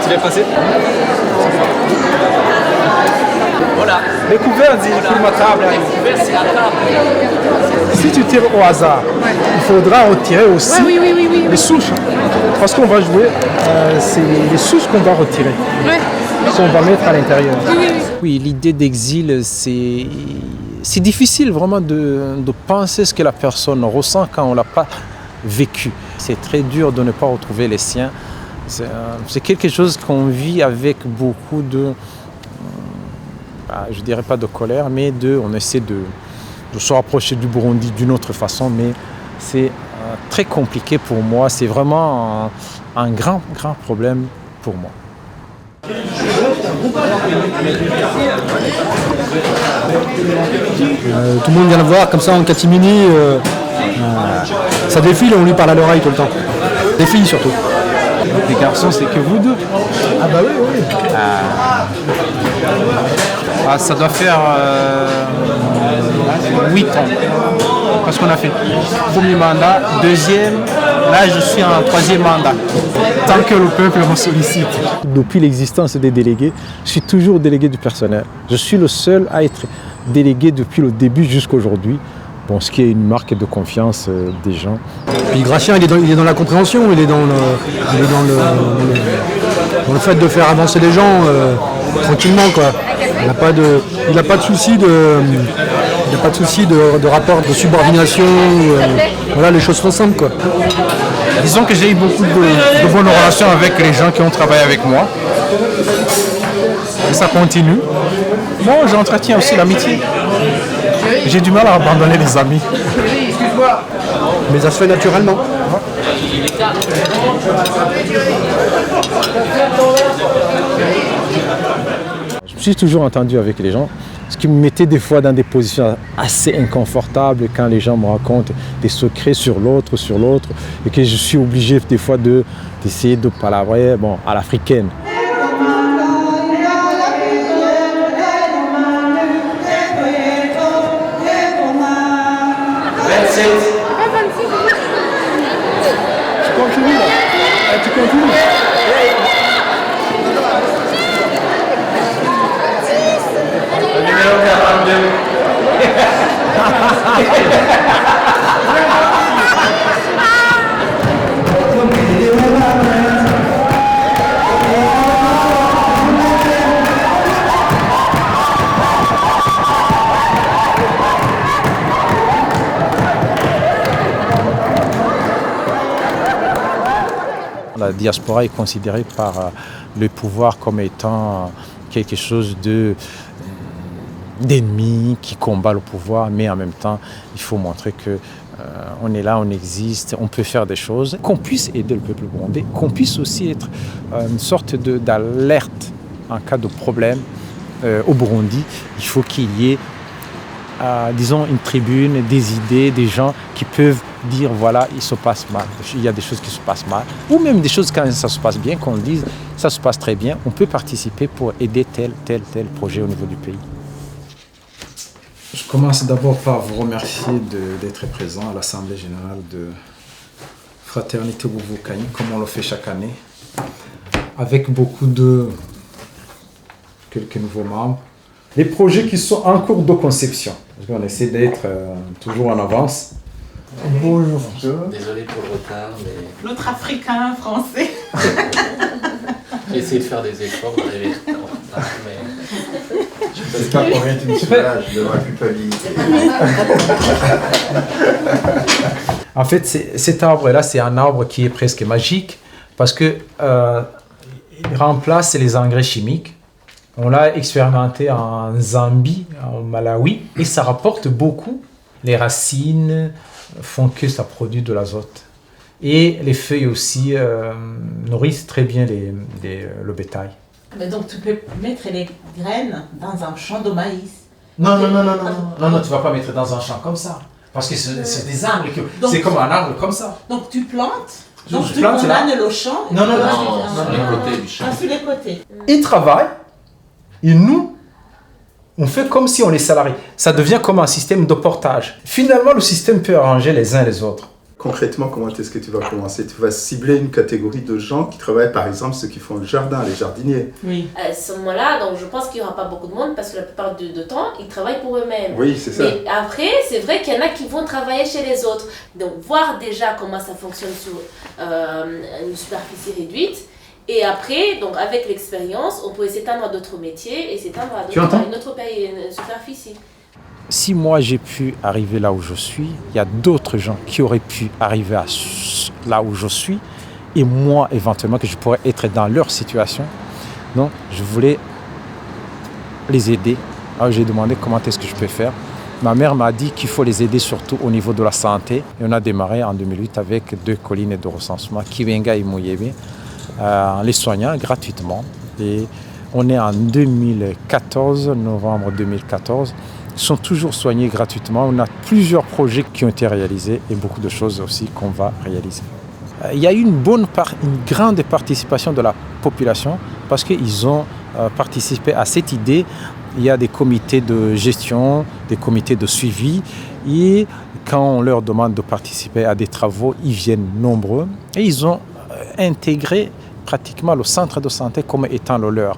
Tu l'as passé? Voilà. Les couverts, il faut ma table. C'est la table. Si tu tires au hasard, il faudra retirer aussi les souches. Parce qu'on va jouer, c'est les souches qu'on va retirer. Qu'on va mettre à l'intérieur. Oui, l'idée d'exil, c'est difficile vraiment de penser ce que la personne ressent quand on ne l'a pas vécu. C'est très dur de ne pas retrouver les siens. C'est quelque chose qu'on vit avec beaucoup de, je dirais pas de colère, mais on essaie de se rapprocher du Burundi d'une autre façon, mais c'est très compliqué pour moi. C'est vraiment un grand problème pour moi. Tout le monde vient le voir comme ça en catimini. Ça défile et on lui parle à l'oreille tout le temps. Des filles surtout. Les garçons, c'est que vous deux? Ah bah oui. Ça doit faire 8 ans. Parce qu'on a fait le premier mandat, deuxième, là je suis en troisième mandat. Tant que le peuple me sollicite. Depuis l'existence des délégués, je suis toujours délégué du personnel. Je suis le seul à être délégué depuis le début jusqu'à aujourd'hui. Bon, ce qui est une marque de confiance des gens. Puis Gratien, il est dans la compréhension, il est dans le fait de faire avancer les gens tranquillement, quoi. Il n'a pas de souci de rapport de subordination. Voilà, les choses sont simples, quoi. Disons que j'ai eu beaucoup de bonnes relations avec les gens qui ont travaillé avec moi. Et ça continue. Moi, j'entretiens aussi l'amitié. J'ai du mal à abandonner les amis. Mais ça se fait naturellement. Je me suis toujours entendu avec les gens, ce qui me mettait des fois dans des positions assez inconfortables quand les gens me racontent des secrets sur l'autre, et que je suis obligé des fois d'essayer de palabrer à l'africaine. Tu continues. La diaspora est considérée par le pouvoir comme étant quelque chose d'ennemi qui combat le pouvoir, mais en même temps, il faut montrer que on est là, on existe, on peut faire des choses, qu'on puisse aider le peuple burundais, qu'on puisse aussi être une sorte d'alerte en cas de problème, au Burundi, il faut qu'il y ait, disons, une tribune, des idées, des gens qui peuvent dire, voilà, il se passe mal, il y a des choses qui se passent mal, ou même des choses quand ça se passe bien, qu'on dise, ça se passe très bien, on peut participer pour aider tel projet au niveau du pays. Je commence d'abord par vous remercier d'être présent à l'Assemblée générale de Fraternité Buvukanye, comme on le fait chaque année, avec quelques nouveaux membres. Les projets qui sont en cours de conception, parce qu'on essaie d'être toujours en avance. Bonjour. Désolé pour le retard, mais... L'autre africain, français. J'ai essayé de faire des efforts, d'arriver en retard, mais... C'est pas pour rien que tu me soulages de ma culpabilité. En fait, cet arbre-là, c'est un arbre qui est presque magique parce que il remplace les engrais chimiques. On l'a expérimenté en Zambie, en Malawi, et ça rapporte beaucoup. Les racines font que ça produit de l'azote. Et les feuilles aussi nourrissent très bien le bétail. Mais donc tu peux mettre les graines dans un champ de maïs. Non, tu ne vas pas mettre dans un champ comme ça. Parce que c'est des arbres, c'est comme un arbre comme ça. Donc tu plantes, tu condamnes le champ. Non, sur les côtés du champ. Sur les côtés. Ils travaillent, et nous, on fait comme si on est salariés. Ça devient comme un système de portage. Finalement, le système peut arranger les uns les autres. Concrètement, comment est-ce que tu vas commencer? Tu vas cibler une catégorie de gens qui travaillent, par exemple, ceux qui font le jardin, les jardiniers. Oui. À ce moment-là, donc je pense qu'il n'y aura pas beaucoup de monde parce que la plupart du temps, ils travaillent pour eux-mêmes. Oui, c'est ça. Mais après, c'est vrai qu'il y en a qui vont travailler chez les autres. Donc, voir déjà comment ça fonctionne sur une superficie réduite. Et après, donc avec l'expérience, on peut s'étendre à d'autres métiers et s'étendre à une autre superficie. Si moi j'ai pu arriver là où je suis, il y a d'autres gens qui auraient pu arriver là où je suis, et moi éventuellement que je pourrais être dans leur situation. Donc je voulais les aider. Alors j'ai demandé comment est-ce que je peux faire. Ma mère m'a dit qu'il faut les aider surtout au niveau de la santé. Et on a démarré en 2008 avec 2 collines de recensement, Kibenga et Mouyebe, en les soignant gratuitement. Et on est en 2014, novembre 2014. Ils sont toujours soignés gratuitement. On a plusieurs projets qui ont été réalisés et beaucoup de choses aussi qu'on va réaliser. Il y a eu une grande participation de la population parce qu'ils ont participé à cette idée. Il y a des comités de gestion, des comités de suivi et quand on leur demande de participer à des travaux, ils viennent nombreux et ils ont intégré pratiquement le centre de santé comme étant le leur.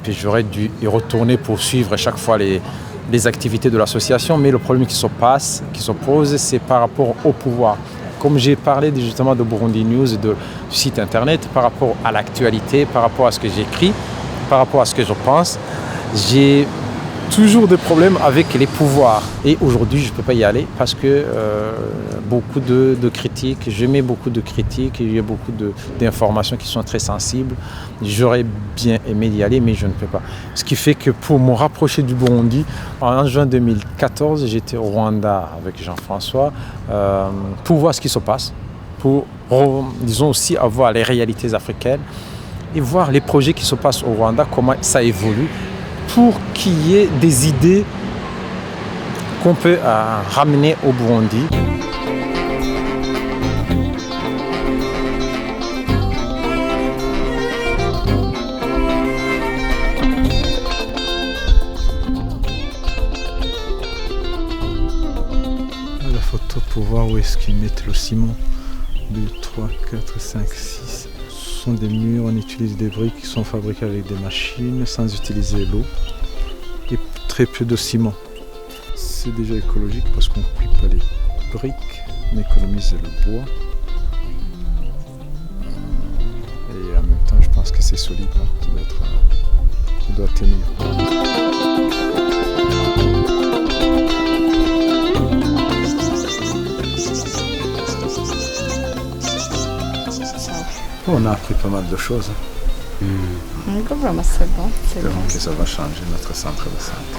J'aurais dû y retourner pour suivre chaque fois les activités de l'association, mais le problème qui se pose, c'est par rapport au pouvoir. Comme j'ai parlé justement de Burundi News, du site internet, par rapport à l'actualité, par rapport à ce que j'écris, par rapport à ce que je pense, j'ai toujours des problèmes avec les pouvoirs. Et aujourd'hui, je ne peux pas y aller parce que beaucoup de critiques, je mets beaucoup de critiques, il y a beaucoup d'informations qui sont très sensibles. J'aurais bien aimé y aller, mais je ne peux pas. Ce qui fait que pour me rapprocher du Burundi, en juin 2014, j'étais au Rwanda avec Jean-François pour voir ce qui se passe, pour, disons aussi, avoir les réalités africaines et voir les projets qui se passent au Rwanda, comment ça évolue, pour qu'il y ait des idées qu'on peut ramener au Burundi. La photo pour voir où est-ce qu'ils mettent le ciment. 2, 3, 4, 5, 6. Ce sont des murs, on utilise des briques qui sont fabriquées avec des machines sans utiliser l'eau et très peu de ciment. C'est déjà écologique parce qu'on ne cuit pas les briques, on économise le bois. pense que c'est solide, hein, qui doit tenir. On a appris pas mal de choses. Vraiment, c'est bon. Espérons que ça va changer notre centre de santé.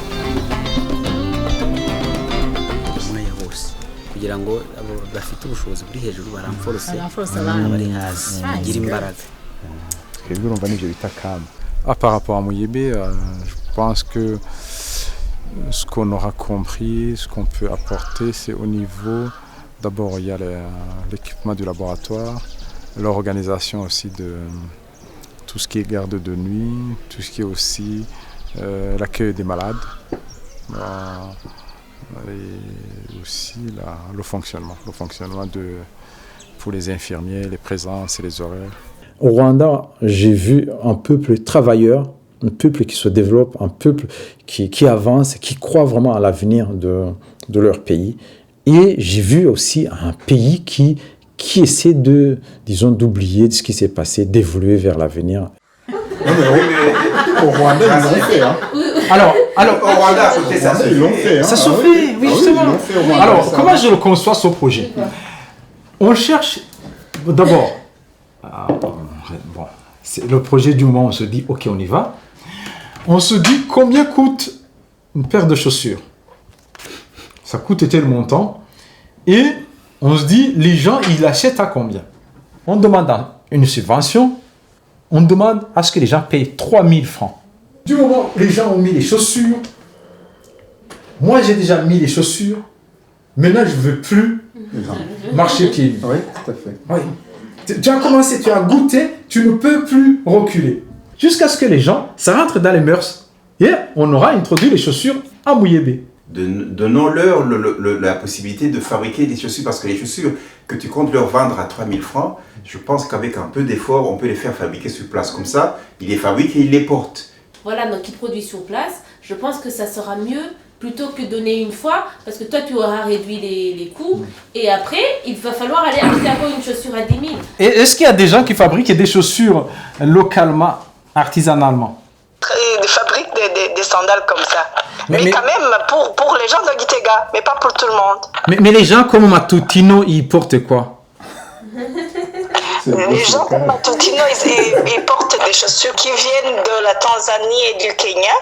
kugira ngo abo bafite ubushobozi buri hejuru baramforose abana bari hasi bagira imbaraga. Par rapport à Mouyébé, je pense que ce qu'on aura compris, ce qu'on peut apporter, c'est au niveau, d'abord il y a l'équipement du laboratoire, l'organisation aussi de tout ce qui est garde de nuit, tout ce qui est aussi l'accueil des malades. Et aussi le fonctionnement pour les infirmiers, les présences et les horaires. Au Rwanda, j'ai vu un peuple travailleur, un peuple qui se développe, un peuple qui avance, qui croit vraiment à l'avenir de leur pays. Et j'ai vu aussi un pays qui essaie d'oublier ce qui s'est passé, d'évoluer vers l'avenir. Au Rwanda, ils l'ont fait. Hein. Alors, au Rwanda, ils l'ont fait. Ça se fait, oui, justement. Alors, comment je le conçois, ce projet? On cherche, d'abord, c'est le projet du moment, on se dit, ok, on y va. On se dit, combien coûte une paire de chaussures? Ça coûte tel montant. Et on se dit, les gens, ils l'achètent à combien? On demande une subvention. On demande à ce que les gens payent 3000 francs. Du moment où les gens ont mis les chaussures, moi j'ai déjà mis les chaussures, maintenant je ne veux plus marcher pieds nus. Oui, tout à fait. Oui. Tu as commencé, tu as goûté, tu ne peux plus reculer. Jusqu'à ce que les gens, ça rentre dans les mœurs. Et on aura introduit les chaussures à Mouyébé. Donnons-leur la possibilité de fabriquer des chaussures, parce que les chaussures que tu comptes leur vendre à 3000 francs, je pense qu'avec un peu d'effort, on peut les faire fabriquer sur place. Comme ça, ils les fabriquent et ils les portent. Voilà, donc ils produisent sur place. Je pense que ça sera mieux plutôt que donner une fois, parce que toi tu auras réduit les coûts, et après il va falloir aller acheter encore une chaussure à 10 000. Et est-ce qu'il y a des gens qui fabriquent des chaussures localement, artisanalement? Ils fabriquent des sandales comme ça. Mais quand même pour les gens de Gitega, mais pas pour tout le monde. Mais les gens comme Matutino, ils portent quoi? Les gens comme Matutino, ils portent des chaussures qui viennent de la Tanzanie et du Kenya.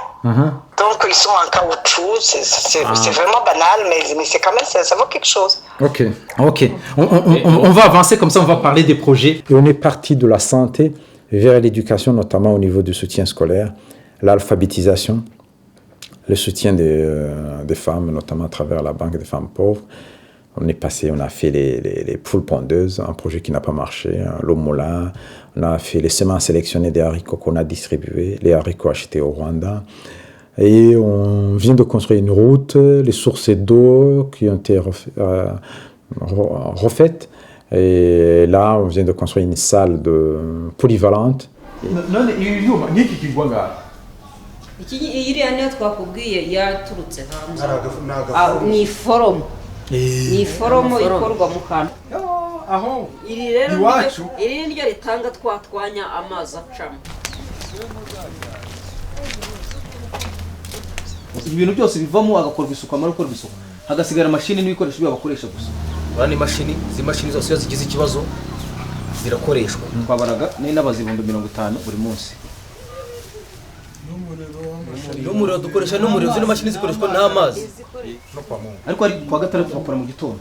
Donc ils sont en caoutchouc, c'est vraiment banal, mais c'est quand même, ça vaut quelque chose. Ok. On va avancer comme ça, on va parler des projets. Et on est parti de la santé vers l'éducation, notamment au niveau du soutien scolaire, l'alphabétisation, le soutien des femmes, notamment à travers la Banque des femmes pauvres. On a fait les poules pondeuses, un projet qui n'a pas marché, l'eau moulin. On a fait les semences sélectionnées des haricots qu'on a distribués, les haricots achetés au Rwanda. Et on vient de construire une route, les sources d'eau qui ont été refaites. Et là, on vient de construire une salle polyvalente. ni iforomo ikorwa mu kantu iri rero iri niryo ritanga twanya amazi acamo. Ibintu byose bivamo agakorwa isuku, amara gukora isuku hagasigara mashini n'ibikoresho by'abakoresha gusa. Bani mashini zose iyo zigize ikibazo zirakoreshwa. Twabaraga n'abazibumba 50 buri munsi. N'umuriro dukoresha n'umuriro zino mashini zikoreshwa n'amazi. Ariko ari kwa gatandatu bakora mu gitondo.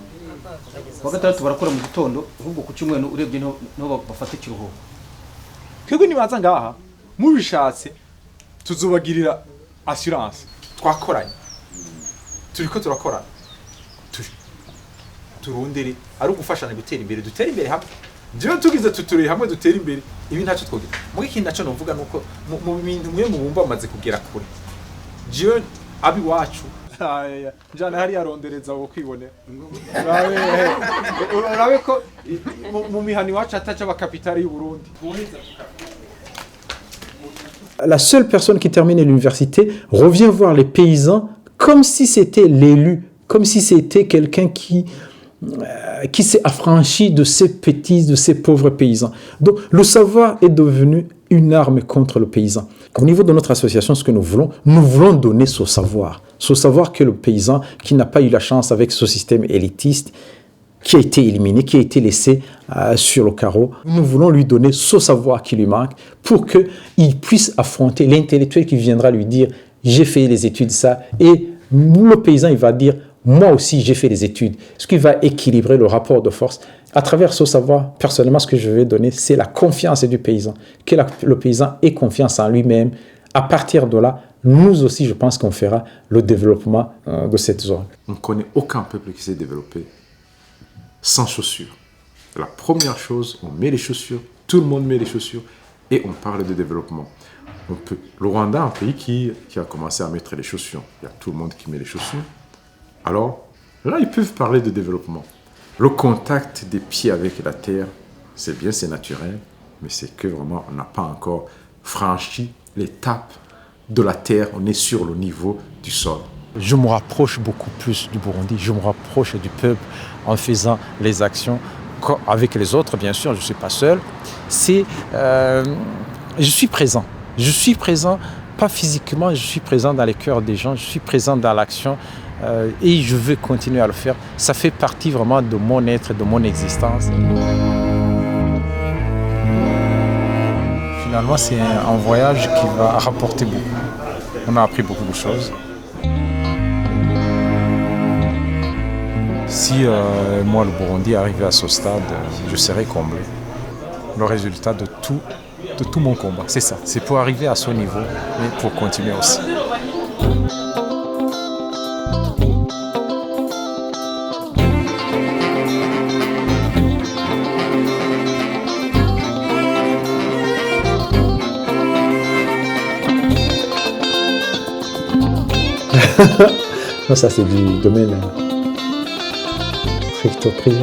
Kwa gatandatu barakora mu gitondo, ahubwo ku cyumweru urebye no bafata ikiruhuko. Kwego nibaza ngaha mubishatse tuzubagirira assurance. Twakoranye turiko turakorana turundere ari ugufashanya gutera imbere, dutera imbere hamwe. Njyewe tugize tuturi hamwe dutera imbere, ibi ntacyo twogira. Muri iki naco novuga nuko mu bintu mwe mu bumba amaze kugera kure. Njyewe abi wacu njana hari yarondereza wo kwibonera. Urabe ko mu mihani wacu ataca abakapitali y'u Burundi. La seule personne qui termine l'université revient voir les paysans comme si c'était l'élu, comme si c'était quelqu'un qui s'est affranchi de ces petits, de ces pauvres paysans. Donc le savoir est devenu une arme contre le paysan. Au niveau de notre association, ce que nous voulons donner ce savoir que le paysan qui n'a pas eu la chance avec ce système élitiste, qui a été éliminé, qui a été laissé sur le carreau, nous voulons lui donner ce savoir qui lui manque pour qu'il puisse affronter l'intellectuel qui viendra lui dire « j'ai fait les études ça » et le paysan il va dire « moi aussi j'ai fait les études ». Ce qui va équilibrer le rapport de force. À travers ce savoir, personnellement, ce que je vais donner, c'est la confiance du paysan. Que le paysan ait confiance en lui-même. À partir de là, nous aussi, je pense qu'on fera le développement de cette zone. On ne connaît aucun peuple qui s'est développé sans chaussures. La première chose, on met les chaussures, tout le monde met les chaussures et on parle de développement. Le Rwanda, un pays qui a commencé à mettre les chaussures. Il y a tout le monde qui met les chaussures. Alors, là, ils peuvent parler de développement. Le contact des pieds avec la terre, c'est bien, c'est naturel, mais c'est que vraiment, on n'a pas encore franchi l'étape de la terre, on est sur le niveau du sol. Je me rapproche beaucoup plus du Burundi, je me rapproche du peuple en faisant les actions avec les autres, bien sûr, je ne suis pas seul. Je suis présent, pas physiquement, je suis présent dans les cœurs des gens, je suis présent dans l'action. Et je veux continuer à le faire. Ça fait partie vraiment de mon être, de mon existence. Finalement, c'est un voyage qui va rapporter beaucoup. On a appris beaucoup de choses. Si moi, le Burundi, arrivait à ce stade, je serais comblé. Le résultat de tout mon combat, c'est ça. C'est pour arriver à ce niveau et pour continuer aussi. Non, ça c'est du domaine stricto privé.